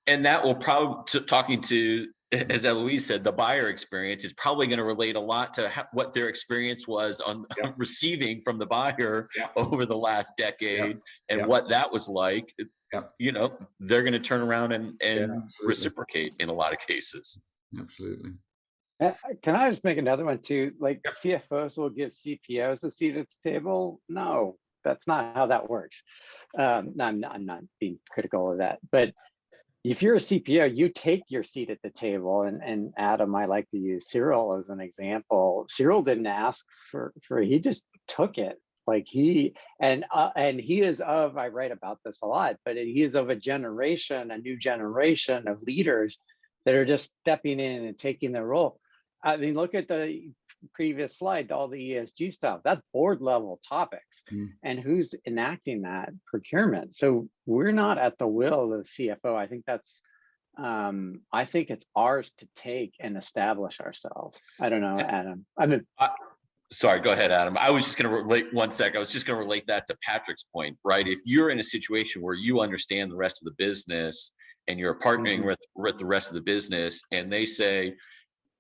and that will probably, talking to, as Eloise said, the buyer experience is probably going to relate a lot to what their experience was on receiving from the buyer over the last decade, and what that was like. They're going to turn around and reciprocate in a lot of cases. Absolutely. Can I just make another one too? Like CFOs will give CPOs a seat at the table. No, that's not how that works. I'm not being critical of that, but if you're a CPO, you take your seat at the table. And Adam, I like to use Cyril as an example. Cyril didn't ask for he just took it. Like he is of, I write about this a lot, but he is of a new generation of leaders that are just stepping in and taking their role. I mean, look at the previous slide, all the ESG stuff, that's board level topics. And who's enacting that? Procurement. So we're not at the will of the CFO. I think that's, I think it's ours to take and establish ourselves. I don't know, Adam. Sorry, go ahead, Adam. I was just going to relate one sec. I was just going to relate that to Patrick's point, right? If you're in a situation where you understand the rest of the business and you're partnering with the rest of the business, and they say,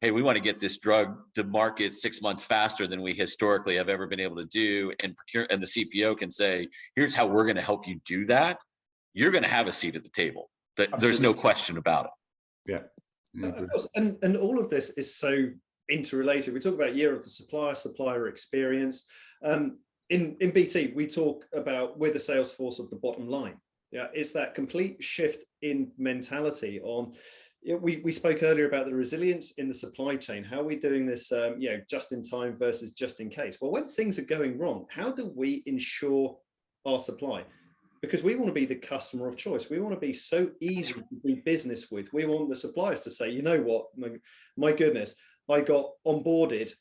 hey, we want to get this drug to market 6 months faster than we historically have ever been able to do, and the CPO can say, here's how we're going to help you do that, you're going to have a seat at the table. There's no question about it. Of course. And all of this is so interrelated. We talk about year of the supplier experience. In BT, we talk about we're the sales force of the bottom line. It's that complete shift in mentality on we spoke earlier about the resilience in the supply chain. How are we doing this, just in time versus just in case? Well, when things are going wrong, how do we ensure our supply? Because we want to be the customer of choice. We want to be so easy to do business with. We want the suppliers to say, you know what, my goodness, I got onboarded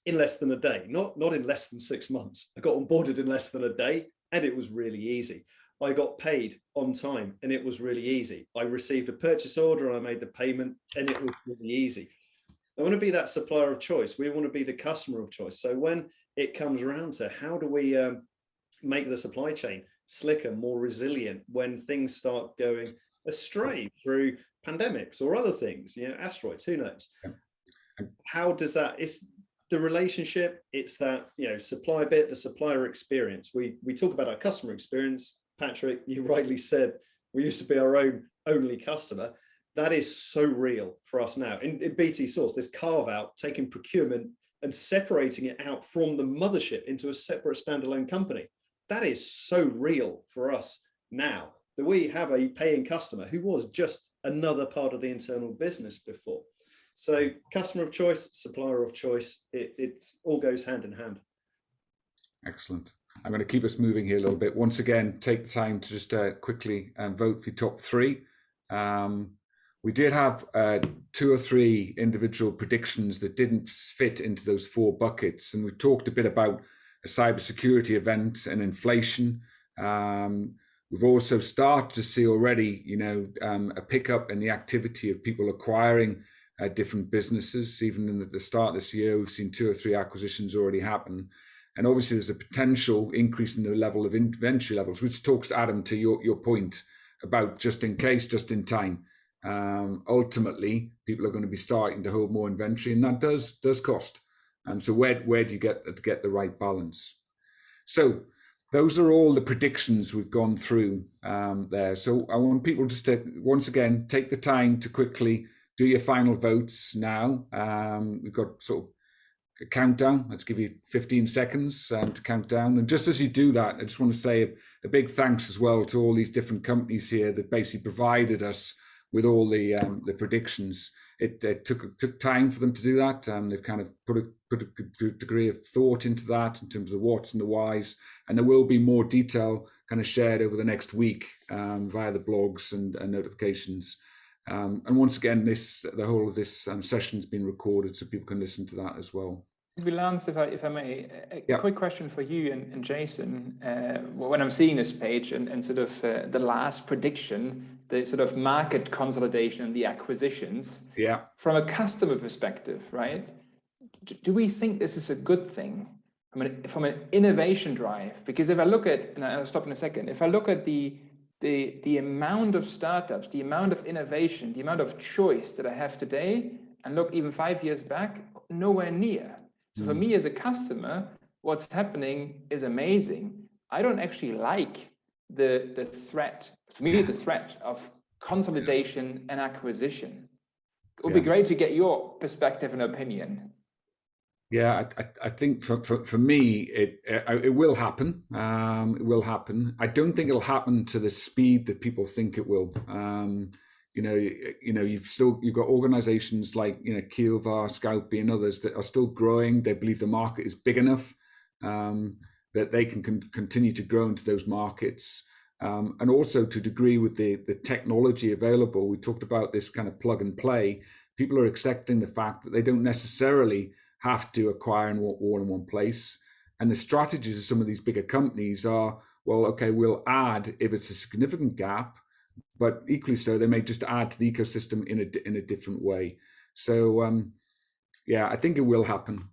in less than a day, not in less than 6 months. I got onboarded in less than a day, and it was really easy. I got paid on time, and it was really easy. I received a purchase order, and I made the payment, and it was really easy. I want to be that supplier of choice. We want to be the customer of choice. So when it comes around to how do we make the supply chain slicker, more resilient when things start going astray through pandemics or other things, asteroids, who knows? How does that, it's the relationship, it's that, supply bit, the supplier experience. We talk about our customer experience. Patrick, you rightly said, we used to be our own only customer. That is so real for us now. In BT Source, this carve out, taking procurement and separating it out from the mothership into a separate standalone company. That is so real for us now, that we have a paying customer who was just another part of the internal business before. So customer of choice, supplier of choice, it all goes hand in hand. Excellent. I'm going to keep us moving here a little bit. Once again, take the time to just quickly vote for your top three. We did have 2 or 3 individual predictions that didn't fit into those 4 buckets. And we talked a bit about a cybersecurity event and inflation. We've also started to see already, a pickup in the activity of people acquiring different businesses. Even in the start of this year, we've seen 2 or 3 acquisitions already happen. And obviously there's a potential increase in the level of inventory levels, which talks, Adam, to your point about just in case, just in time. Ultimately, people are going to be starting to hold more inventory, and that does cost. So where do you get the right balance? So those are all the predictions we've gone through there. So I want people just to, once again, take the time to quickly do your final votes now. We've got sort of a countdown. Let's give you 15 seconds to count down. And just as you do that, I just want to say a big thanks as well to all these different companies here that basically provided us with all the predictions. It took time for them to do that. They've kind of put a good degree of thought into that in terms of the whats and the whys. And there will be more detail kind of shared over the next week via the blogs and notifications. And once again, the whole of this session has been recorded, so people can listen to that as well. Lance, if I may, a quick question for you and Jason. When I'm seeing this page and sort of the last prediction, the sort of market consolidation and the acquisitions, from a customer perspective, right? Do we think this is a good thing? I mean, from an innovation drive, because if I look at, and I'll stop in a second, if I look at the amount of startups, the amount of innovation, the amount of choice that I have today, and look even 5 years back, nowhere near. So for me as a customer, what's happening is amazing. I don't actually like the threat, for me, the threat of consolidation and acquisition. It would be great to get your perspective and opinion. Yeah, I think for me, it will happen. It will happen. I don't think it'll happen to the speed that people think it will. You've got organizations like Kielvar, Scoutby, and others that are still growing. They believe the market is big enough that they can continue to grow into those markets. And also to a degree with the technology available. We talked about this kind of plug and play. People are accepting the fact that they don't necessarily have to acquire all in one place. And the strategies of some of these bigger companies are, well, okay, we'll add if it's a significant gap, but equally so, they may just add to the ecosystem in a different way. So, I think it will happen.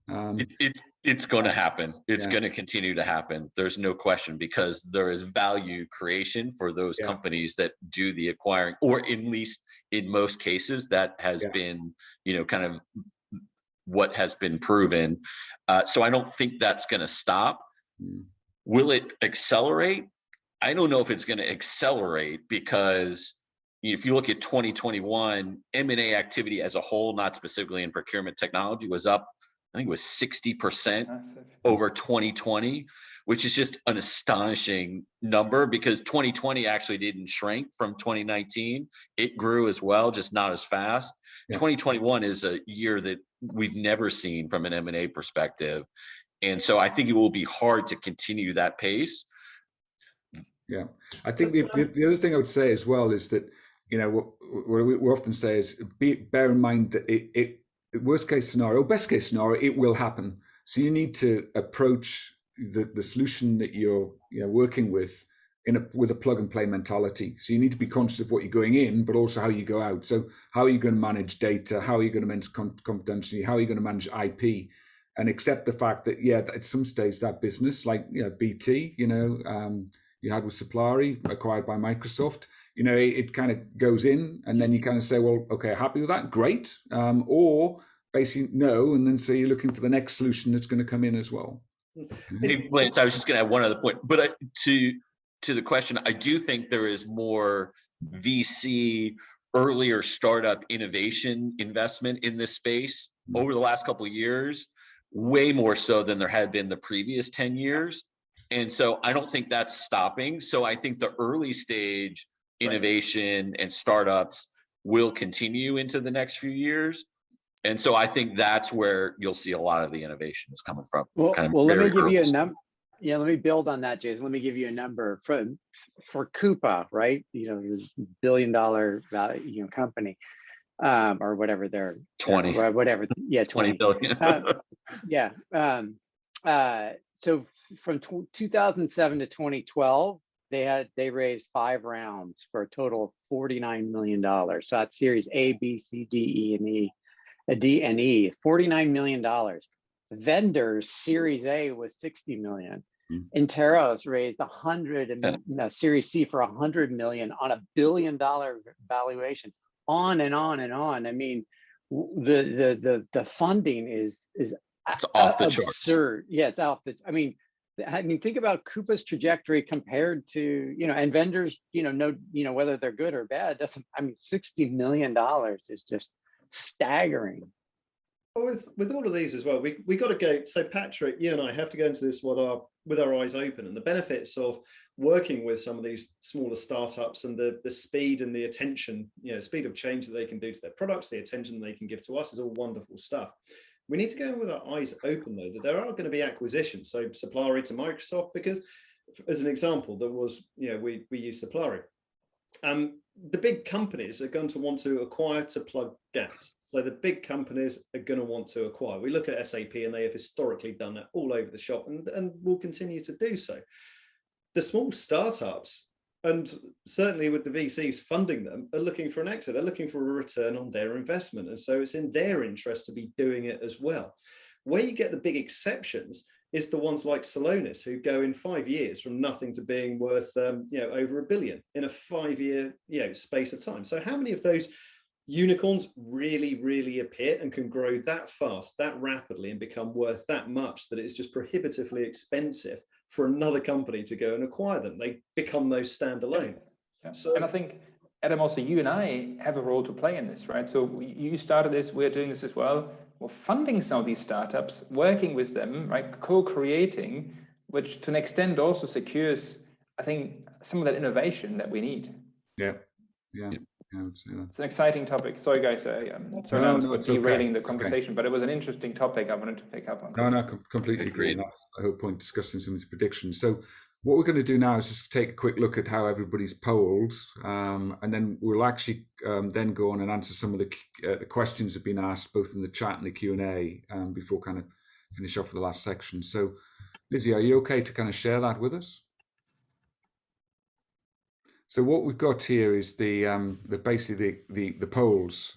It's going to happen. It's going to continue to happen. There's no question, because there is value creation for those companies that do the acquiring, or at least in most cases, that has been, kind of what has been proven. So I don't think that's going to stop. Will it accelerate? I don't know if it's going to accelerate, because if you look at 2021, M&A activity as a whole, not specifically in procurement technology, was up, I think it was 60% over 2020. which is just an astonishing number because 2020 actually didn't shrink from 2019. It grew as well, just not as fast. Yeah. 2021 is a year that we've never seen from an M&A perspective. And so I think it will be hard to continue that pace. Yeah, I think the other thing I would say as well is that, you know, what we often say is bear in mind that it worst case scenario, best case scenario, it will happen. So you need to approach the solution that you're working with with a plug and play mentality. So you need to be conscious of what you're going in, but also how you go out. So how are you going to manage data? How are you going to manage confidentiality? How are you going to manage IP? And accept the fact that, yeah, at some stage that business, like, you know, BT, you know, you had with Supplari, acquired by Microsoft, you know, it kind of goes in and then you kind of say, well, okay, happy with that? Great. Or basically no, and then so you're looking for the next solution that's going to come in as well. Hey, Lance, I was just going to add one other point, but to the question, I do think there is more VC, earlier startup innovation investment in this space over the last couple of years, way more so than there had been the previous 10 years. And so I don't think that's stopping. So I think the early stage innovation and startups will continue into the next few years. And so I think that's where you'll see a lot of the innovation is coming from. Well, let me give you a number. Yeah, let me build on that, Jason. Let me give you a number for Coupa, right? You know, this $1 billion value, you know, company, or whatever they're 20, whatever. Yeah, 20 billion. Yeah. So from 2007 to 2012, they raised 5 rounds for a total of $49 million. So that's Series A, B, C, D, and E, $49 million. Vendors Series A was 60 million. Interos raised 100 and Series C for 100 million on $1 billion valuation. On and on and on. I mean, the funding is it's off the absurd. charts. Yeah, it's off the. I mean, think about Coupa's trajectory compared to, you know, and vendors, you know, whether they're good or bad doesn't. I mean, $60 million is just staggering. Well, with all of these as well, we got to go. So Patrick, you and I have to go into this with our eyes open, and the benefits of working with some of these smaller startups and the speed and the attention, you know, speed of change that they can do to their products, the attention they can give to us is all wonderful stuff. We need to go in with our eyes open, though, that there are going to be acquisitions. So Supplari to Microsoft, because as an example, there was, you know, we use Supplari. The big companies are going to want to acquire to plug gaps. So the big companies are going to want to acquire. We look at SAP and they have historically done that all over the shop and will continue to do so. The small startups, and certainly with the VCs funding them, are looking for an exit. They're looking for a return on their investment. And so it's in their interest to be doing it as well. Where you get the big exceptions is the ones like Celonis, who go in 5 years from nothing to being worth, you know, over $1 billion in a 5-year, you know, space of time. So how many of those unicorns really appear and can grow that fast, that rapidly, and become worth that much that it's just prohibitively expensive for another company to go and acquire them? They become those standalone. Yeah. So, and I think, Adam, also you and I have a role to play in this, right? So you started this, we're doing this as well. We're funding some of these startups, working with them, right? Co-creating, which to an extent also secures, I think, some of that innovation that we need. Yeah. I would say that. It's an exciting topic. Sorry, guys. Sorry for derailing the conversation, but it was an interesting topic I wanted to pick up on. No, completely agree. That's the whole point, discussing some of these predictions. So what we're going to do now is just take a quick look at how everybody's polled, and then we'll actually then go on and answer some of the questions that have been asked, both in the chat and the Q&A, before kind of finish off with the last section. So, Lizzie, are you okay to kind of share that with us? So what we've got here is basically the polls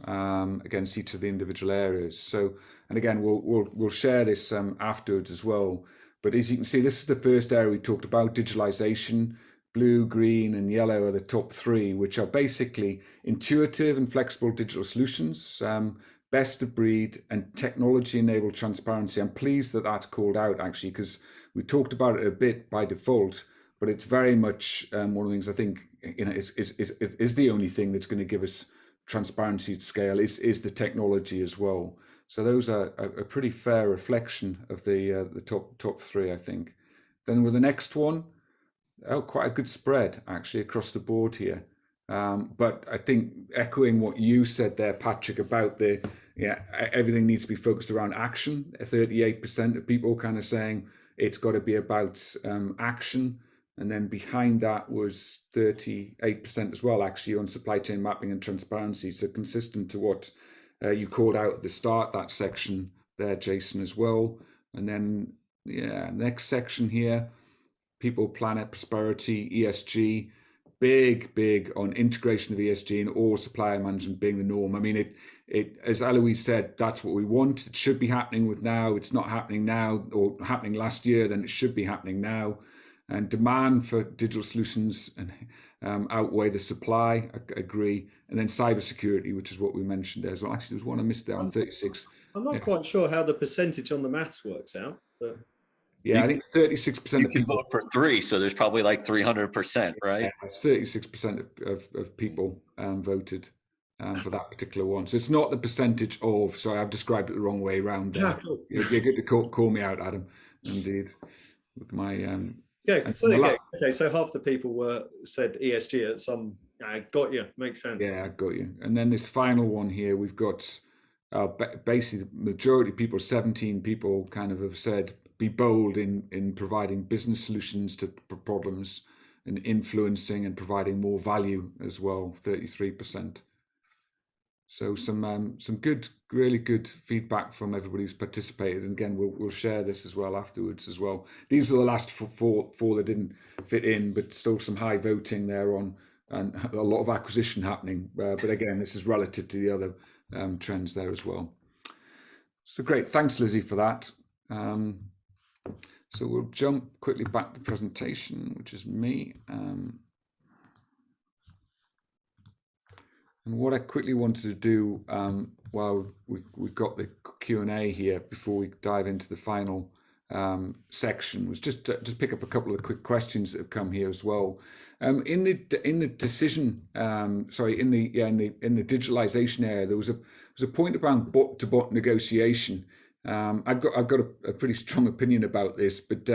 against each of the individual areas. So, and again, we'll share this afterwards as well. But as you can see, this is the first area we talked about: digitalization. Blue, green, and yellow are the top 3, which are basically intuitive and flexible digital solutions, best of breed, and technology-enabled transparency. I'm pleased that that's called out, actually, because we talked about it a bit by default, but it's very much one of the things I think, you know, is the only thing that's going to give us transparency at scale is the technology as well. So those are a pretty fair reflection of the top 3, I think. Then with the next one, oh, quite a good spread actually across the board here. But I think echoing what you said there, Patrick, about everything needs to be focused around action. 38% of people kind of saying it's got to be about action. And then behind that was 38% as well, actually, on supply chain mapping and transparency. So consistent to what you called out at the start, that section there, Jason, as well. And then, next section here, people, planet, prosperity, ESG, big on integration of ESG and all supplier management being the norm. I mean, it as Eloise said, that's what we want. It should be happening with now. It's not happening now or happening last year, then it should be happening now. And demand for digital solutions and outweigh the supply, I agree. And then cybersecurity, which is what we mentioned there as well. Actually, there's one I missed there on 36. I'm not quite sure how the percentage on the maths works out, but yeah, I think it's 36% you of can people vote for 3, so there's probably like 300%, right? Yeah, it's 36% of people voted for that particular one. So it's not the percentage of. Sorry, I've described it the wrong way around there. Cool. You're good to call me out, Adam. Indeed, with my yeah. So okay, so half the people said ESG at some. I got you. Makes sense. Yeah, I got you. And then this final one here, we've got basically the majority of people, 17 people, kind of have said be bold in providing business solutions to problems and influencing and providing more value as well, 33%. So some good, really good feedback from everybody who's participated. And again, we'll share this as well afterwards as well. These are the last four that didn't fit in, but still some high voting there on, and a lot of acquisition happening. But again, this is relative to the other trends there as well. So great, thanks Lizzie for that. So we'll jump quickly back to the presentation, which is me. And what I quickly wanted to do while we've got the Q&A here before we dive into the final section was just pick up a couple of quick questions that have come here as well. In the decision, in the digitalization area, there was a point around bot-to-bot negotiation. I've got a pretty strong opinion about this, but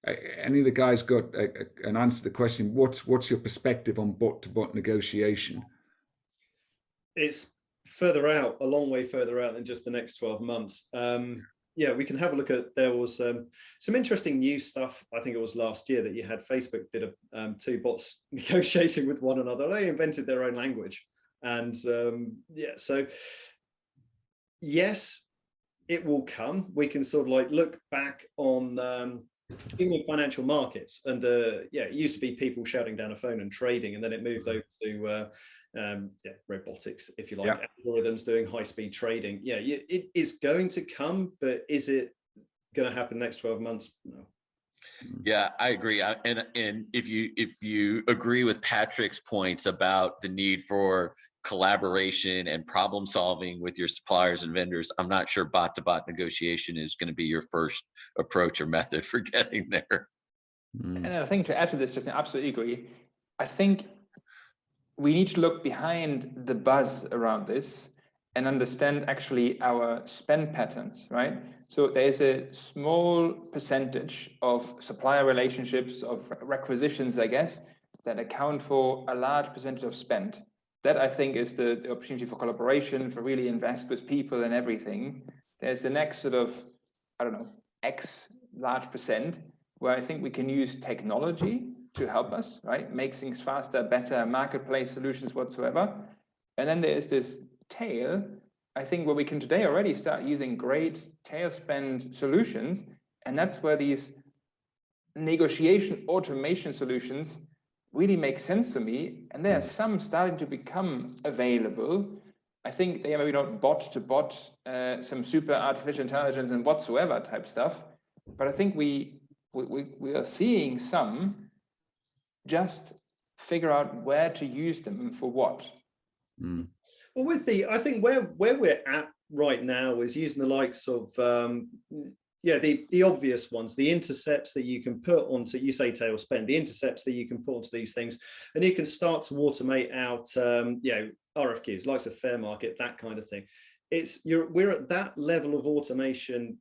any of the guys got an answer to the question? What's your perspective on bot-to-bot negotiation? It's further out, a long way further out than just the next 12 months. Yeah, we can have a look at, there was some interesting news stuff. I think it was last year that you had Facebook did two bots negotiating with one another. They invented their own language. And so yes, it will come. We can sort of like look back on in financial markets, and it used to be people shouting down a phone and trading, and then it moved over to robotics, if you like, algorithms doing high-speed trading. Yeah, it is going to come, but is it going to happen next 12 months? No. Yeah, I agree. And if you agree with Patrick's points about the need for collaboration and problem solving with your suppliers and vendors, I'm not sure bot-to-bot negotiation is going to be your first approach or method for getting there. And I think to add to this, just absolutely agree. I think we need to look behind the buzz around this and understand actually our spend patterns, right? So there's a small percentage of supplier relationships, of requisitions, I guess, that account for a large percentage of spend. That I think is the opportunity for collaboration, for really invest with people and everything. There's the next sort of, I don't know, X large percent where I think we can use technology to help us, right? Make things faster, better, marketplace solutions whatsoever. And then there's this tail, I think, where we can today already start using great tail spend solutions. And that's where these negotiation automation solutions really make sense to me. And there are some starting to become available. I think they are maybe not bot to bot, some super artificial intelligence and whatsoever type stuff. But I think we are seeing some just figure out where to use them for what. Well, I think where we're at right now is using the likes of the obvious ones, the intercepts that you can put onto, you say tail spend, the intercepts that you can put onto these things, and you can start to automate out RFQs, likes of fair market, that kind of thing. We're at that level of automation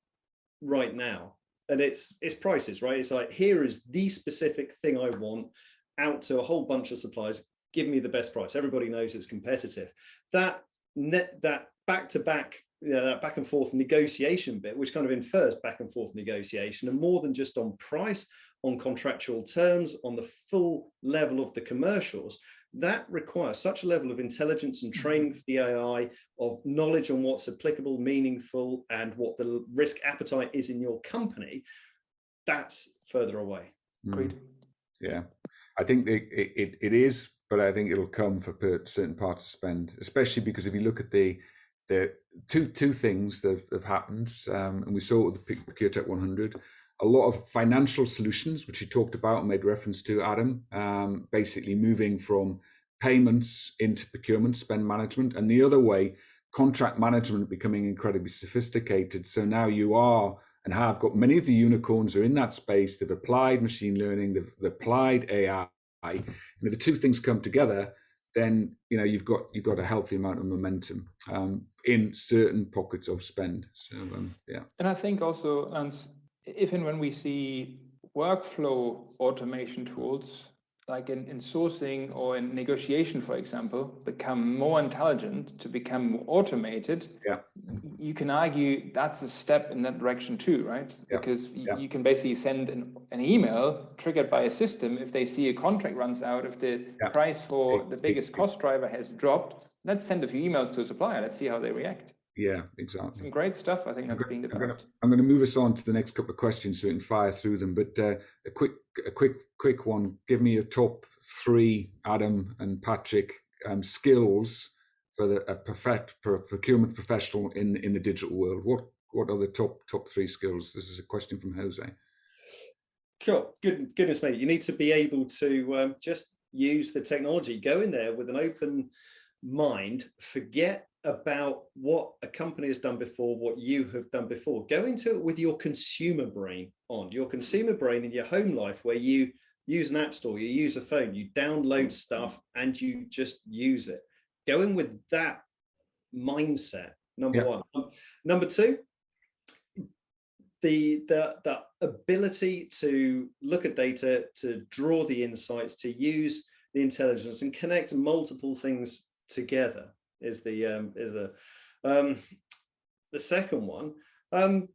right now. and it's prices, right? It's like, here is the specific thing I want, out to a whole bunch of suppliers, give me the best price. Everybody knows it's competitive. That back to back, that back and forth negotiation bit, which kind of infers back and forth negotiation, and more than just on price, on contractual terms, on the full level of the commercials, that requires such a level of intelligence and training for the AI, of knowledge on what's applicable, meaningful, and what the risk appetite is in your company. That's further away. Agreed. Yeah, I think it is, but I think it'll come for certain parts of spend, especially because if you look at the two things that have happened, and we saw it with the ProcureTech100, a lot of financial solutions, which you talked about and made reference to, Adam, basically moving from payments into procurement, spend management, and the other way, contract management becoming incredibly sophisticated. So now you are and have got many of the unicorns are in that space. They've applied machine learning, they've applied AI. And if the two things come together, then you've got a healthy amount of momentum in certain pockets of spend. So yeah. And I think also, Lance, if and when we see workflow automation tools, like in sourcing or in negotiation, for example, become more intelligent, to become more automated, yeah, you can argue that's a step in that direction too, right? Yeah. Because Yeah. you can basically send an email triggered by a system. If they see a contract runs out, if the Yeah. price for the biggest cost driver has dropped, let's send a few emails to a supplier. Let's see how they react. Yeah, exactly. Some great stuff, I think, that's being developed. I'm going to move us on to the next couple of questions so we can fire through them. But a quick one. Give me your top three, Adam and Patrick, skills for a procurement professional in the digital world. What are the top three skills? This is a question from Jose. Cool. Goodness me, you need to be able to just use the technology. Go in there with an open mind. Forget about what a company has done before, what you have done before. Go into it with your consumer brain on, your consumer brain in your home life, where you use an app store, you use a phone, you download stuff and you just use it. Go in with that mindset, number one. Number two, the ability to look at data, to draw the insights, to use the intelligence and connect multiple things together is the second one. And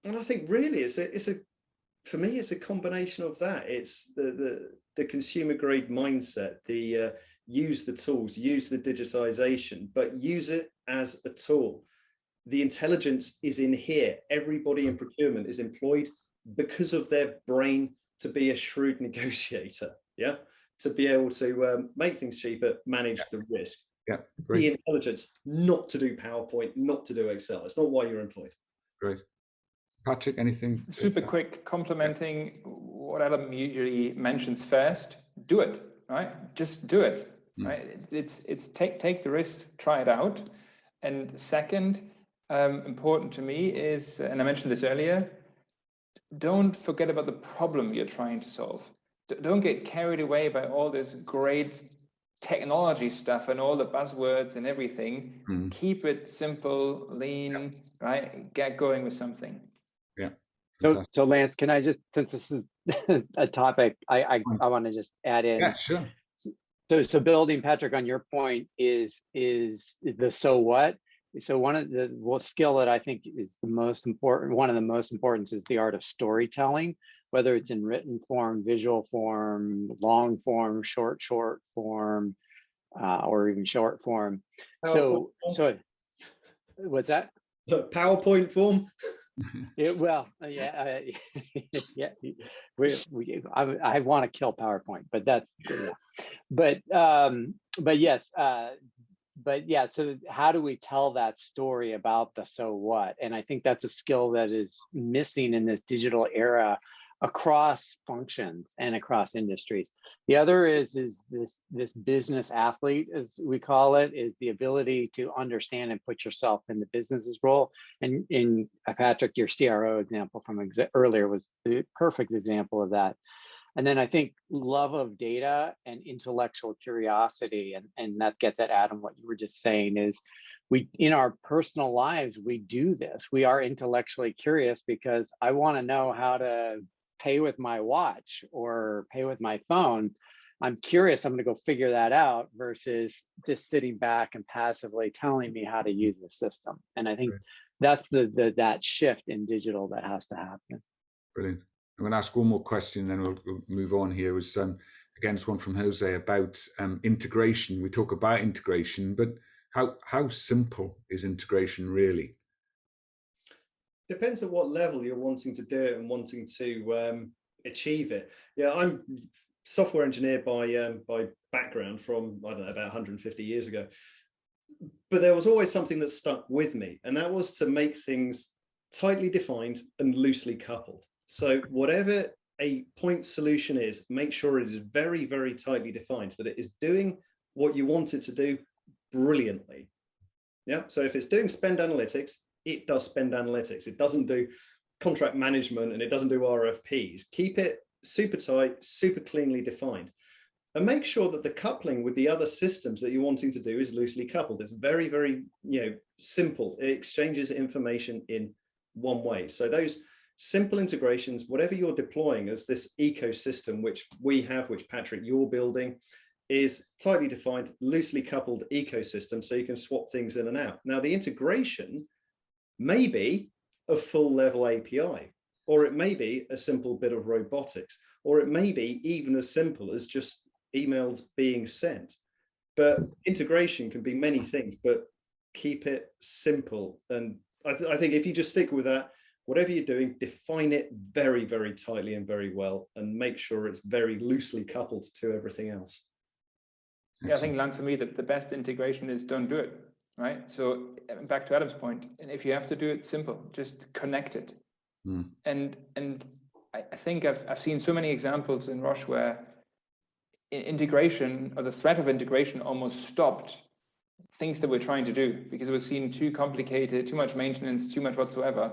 I think really for me it's a combination of that. It's the consumer grade mindset, the use the tools, use the digitization, but use it as a tool. The intelligence is in here. Everybody in procurement is employed because of their brain to be a shrewd negotiator, yeah, to be able to make things cheaper, manage the risk. Yeah, great. The intelligence not to do PowerPoint, not to do Excel. It's not why you're employed. Great. Patrick, anything? Super quick, complementing what Adam usually mentions first, do it, right? Just do it, right? It's take the risk, try it out. And second, important to me is, and I mentioned this earlier, don't forget about the problem you're trying to solve. Don't get carried away by all this great technology stuff and all the buzzwords and everything. Keep it simple, lean, right? Get going with something. Yeah. So Lance, can I just, since this is a topic, I want to just add in. Yeah, sure. So building, Patrick, on your point is the so what. So one of the skill that I think is the most important, one of the most important, is the art of storytelling, whether it's in written form, visual form, long form, short form, or even short form. So what's that? The PowerPoint form. I want to kill PowerPoint, but that's but yes. But yeah, so how do we tell that story about the so what? And I think that's a skill that is missing in this digital era across functions and across industries. The other is this business athlete, as we call it, is the ability to understand and put yourself in the business's role. And in Patrick, your CRO example from earlier was the perfect example of that. And then I think love of data and intellectual curiosity, and that gets at Adam, what you were just saying, is in our personal lives, we do this. We are intellectually curious because I want to know how to pay with my watch or pay with my phone. I'm curious, I'm going to go figure that out versus just sitting back and passively telling me how to use the system. And I think that's that shift in digital that has to happen. Brilliant. I'm going to ask one more question, then we'll move on here. Was again, it's one from Jose about integration. We talk about integration, but how simple is integration really? Depends at what level you're wanting to do it and wanting to achieve it. Yeah, I'm software engineer by background from, I don't know, about 150 years ago. But there was always something that stuck with me, and that was to make things tightly defined and loosely coupled. So whatever a point solution is, make sure it is very, very tightly defined, that it is doing what you want it to do brilliantly. Yeah. So if it's doing spend analytics, it does spend analytics. It doesn't do contract management and it doesn't do RFPs. Keep it super tight, super cleanly defined. And make sure that the coupling with the other systems that you're wanting to do is loosely coupled. It's very, very simple. It exchanges information in one way. So those simple integrations, whatever you're deploying as this ecosystem, which we have, which Patrick, you're building, is tightly defined, loosely coupled ecosystem, so you can swap things in and out. Now, the integration may be a full level API, or it may be a simple bit of robotics, or it may be even as simple as just emails being sent. But integration can be many things, but keep it simple. And I think if you just stick with that, whatever you're doing, define it very, very tightly and very well, and make sure it's very loosely coupled to everything else. Yeah, I think, Lance, for me, the best integration is don't do it, right? So back to Adam's point, and if you have to do it, simple, just connect it. And I think I've seen so many examples in Roche where integration, or the threat of integration, almost stopped things that we're trying to do because it was seen too complicated, too much maintenance, too much whatsoever.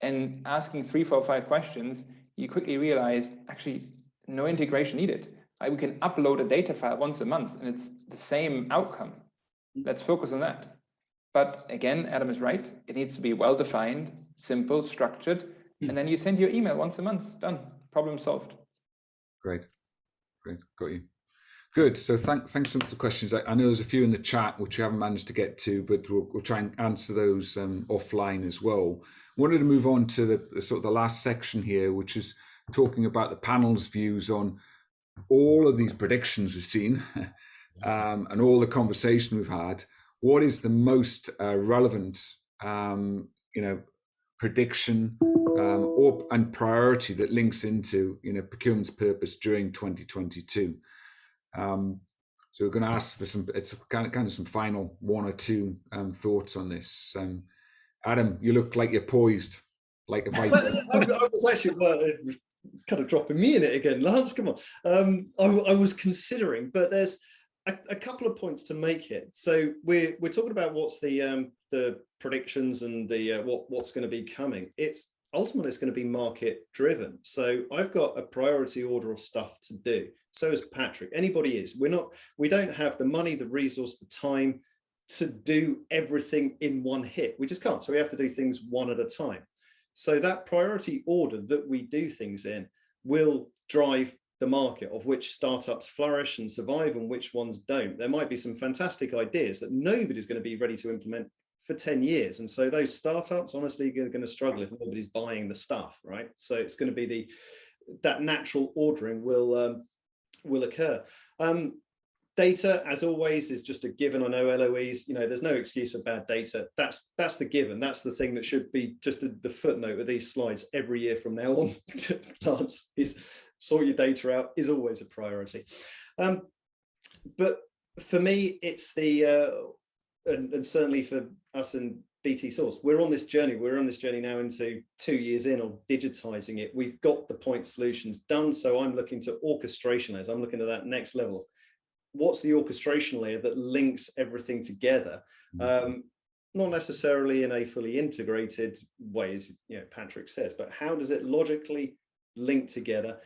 And asking 3, 4, 5 questions, you quickly realized actually no integration needed. We can upload a data file once a month and it's the same outcome. Let's focus on that. But again, Adam is right. It needs to be well-defined, simple, structured, and then you send your email once a month. Done. Problem solved. Great. Got you. Good. So thanks for the questions. I know there's a few in the chat which we haven't managed to get to, but we'll try and answer those offline as well. Wanted to move on to the sort of the last section here, which is talking about the panel's views on all of these predictions we've seen and all the conversation we've had. What is the most relevant, prediction and priority that links into procurement's purpose during 2022? So we're going to ask for it's kind of some final 1 or 2 thoughts on this. Adam, you look like you're poised, like a viper. I was actually kind of dropping me in it again, Lance. Come on. I was considering, but there's a couple of points to make here. So we're talking about what's the predictions and the what's going to be coming. It's ultimately going to be market driven. So I've got a priority order of stuff to do. So is Patrick. Anybody is. We don't have the money, the resource, the time to do everything in one hit. We just can't. So we have to do things one at a time. So that priority order that we do things in will drive the market of which startups flourish and survive and which ones don't. There might be some fantastic ideas that nobody's going to be ready to implement for 10 years. And so those startups honestly are going to struggle if nobody's buying the stuff, right? So it's going to be that natural ordering will occur. Data, as always, is just a given. I know LOEs, there's no excuse for bad data. That's the given. That's the thing that should be just the footnote of these slides every year from now on. Lance, is sort your data out is always a priority. But for me, it's and certainly for us in BT Source, we're on this journey. We're on this journey now into 2 years in of digitizing it. We've got the point solutions done. So I'm looking to orchestration layers. I'm looking at that next level. What's the orchestration layer that links everything together? Not necessarily in a fully integrated way, as Patrick says, but how does it logically link together?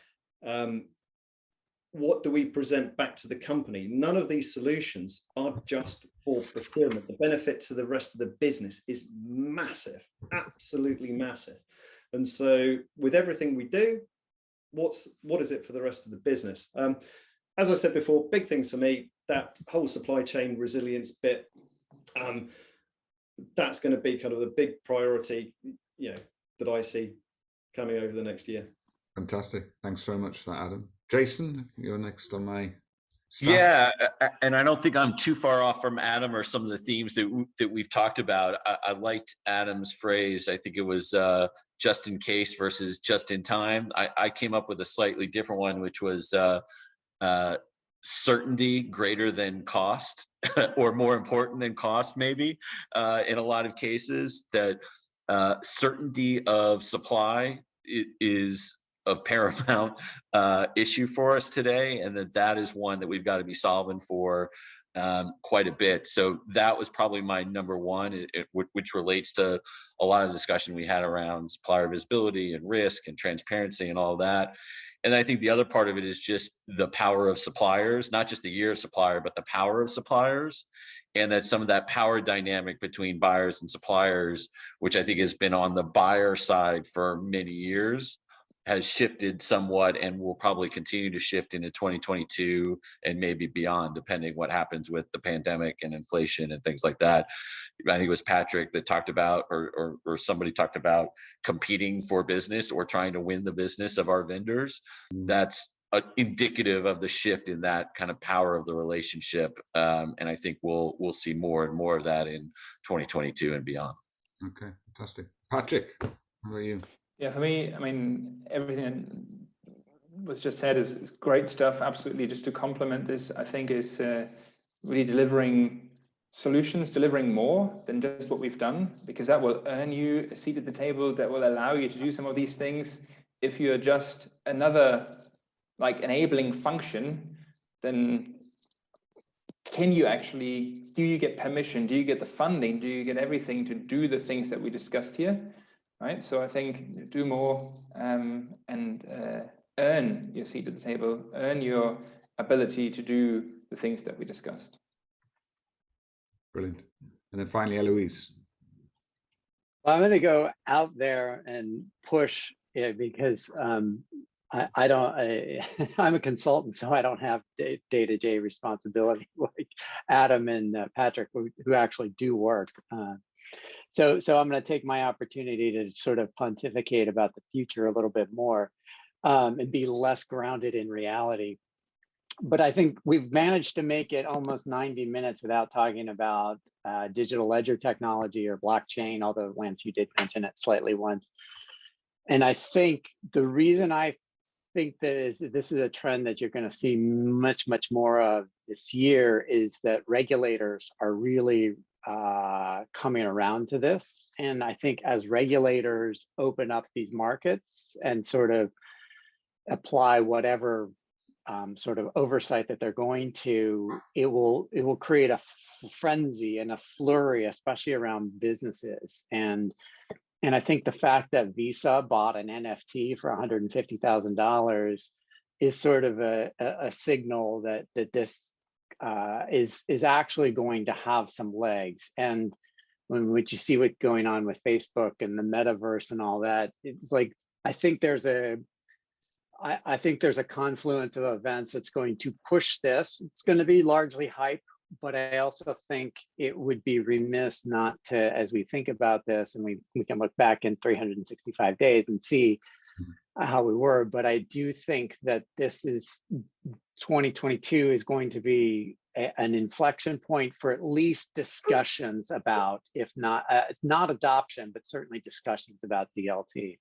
what do we present back to the company? None of these solutions are just for procurement. The benefit to the rest of the business is massive, absolutely massive. And so with everything we do, what is it for the rest of the business? As I said before, big things for me, that whole supply chain resilience bit, that's going to be kind of the big priority, that I see coming over the next year. Fantastic. Thanks very much for that, Adam. Jason, you're next on my stack. Yeah, and I don't think I'm too far off from Adam or some of the themes that we've talked about. I liked Adam's phrase. I think it was just in case versus just in time. I came up with a slightly different one, which was certainty greater than cost, or more important than cost, maybe, in a lot of cases. That certainty of supply is a paramount issue for us today, and that is one that we've got to be solving for quite a bit. So that was probably my number one, which relates to a lot of discussion we had around supplier visibility and risk and transparency and all that. And I think the other part of it is just the power of suppliers, not just the year of supplier, but the power of suppliers. And that some of that power dynamic between buyers and suppliers, which I think has been on the buyer side for many years, has shifted somewhat and will probably continue to shift into 2022 and maybe beyond, depending what happens with the pandemic and inflation and things like that. I think it was Patrick that talked about, or somebody talked about competing for business or trying to win the business of our vendors. That's indicative of the shift in that kind of power of the relationship. And I think we'll see more and more of that in 2022 and beyond. Okay, fantastic. Patrick, how are you? Yeah, for me, I mean, everything that was just said is great stuff. Absolutely. Just to complement this, I think is really delivering solutions, delivering more than just what we've done, because that will earn you a seat at the table, that will allow you to do some of these things. If you're just another like enabling function, then do you get permission? Do you get the funding? Do you get everything to do the things that we discussed here? Right, so I think do more and earn your seat at the table, earn your ability to do the things that we discussed. Brilliant. And then finally, Eloise. Well, I'm going to go out there and push it because I'm a consultant, so I don't have day-to-day responsibility like Adam and Patrick, who actually do work. So I'm going to take my opportunity to sort of pontificate about the future a little bit more and be less grounded in reality. But I think we've managed to make it almost 90 minutes without talking about digital ledger technology or blockchain, although Lance, you did mention it slightly once. And I think the reason I think that this is a trend that you're going to see much, much more of this year is that regulators are really coming around to this. And I think as regulators open up these markets and sort of apply whatever sort of oversight that they're going to, it will create a frenzy and a flurry, especially around businesses. And I think the fact that Visa bought an NFT for $150,000 is sort of a signal that this is actually going to have some legs. And when you see what's going on with Facebook and the metaverse and all that, it's like I think there's a confluence of events that's going to push this. It's going to be largely hype, but I also think it would be remiss not to, as we think about this, and we can look back in 365 days and see how we were. But I do think that this is 2022 is going to be an inflection point for at least discussions about, if not, it's not adoption, but certainly discussions about DLT.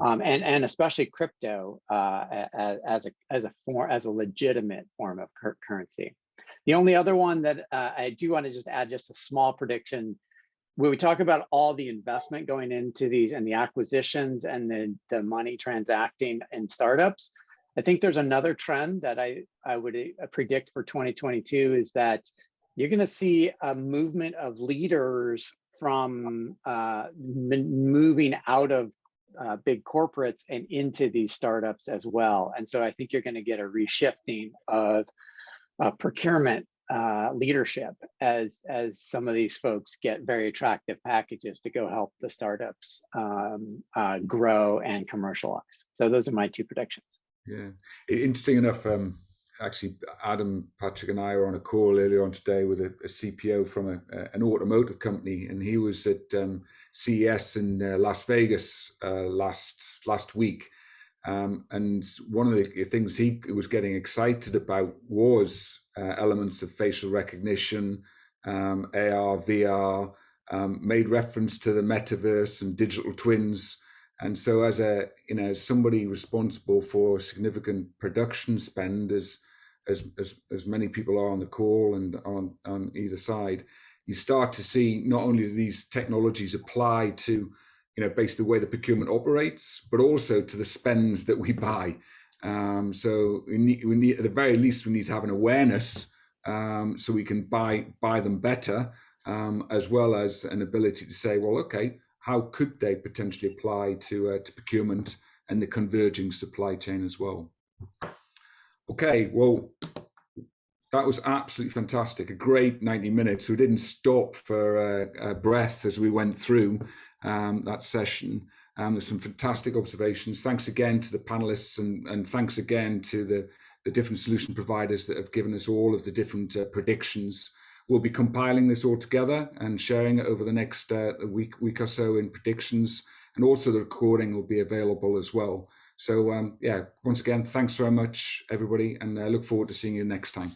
And especially crypto as a legitimate form of currency. The only other one that I do want to just add just a small prediction, when we talk about all the investment going into these and the acquisitions and the money transacting in startups, I think there's another trend that I would predict for 2022 is that you're going to see a movement of leaders from moving out of big corporates and into these startups as well. And so I think you're going to get a reshifting of procurement leadership as some of these folks get very attractive packages to go help the startups grow and commercialize. So those are my two predictions. Yeah, interesting enough. Actually, Adam, Patrick, and I were on a call earlier on today with a CPO from an automotive company, and he was at CES in Las Vegas last week. And one of the things he was getting excited about was elements of facial recognition, AR, VR, made reference to the metaverse and digital twins. And so as somebody responsible for significant production spend, as many people are on the call and on either side, you start to see not only do these technologies apply to basically the way the procurement operates, but also to the spends that we buy. So we need, at the very least, we need to have an awareness so we can buy them better, as well as an ability to say, well, okay, how could they potentially apply to procurement and the converging supply chain as well? Okay, well, that was absolutely fantastic. A great 90 minutes. We didn't stop for a breath as we went through that session. There's some fantastic observations. Thanks again to the panelists, and thanks again to the different solution providers that have given us all of the different predictions. We'll be compiling this all together and sharing it over the next week or so in predictions, and also the recording will be available as well. So yeah, once again, thanks very much, everybody, and I look forward to seeing you next time.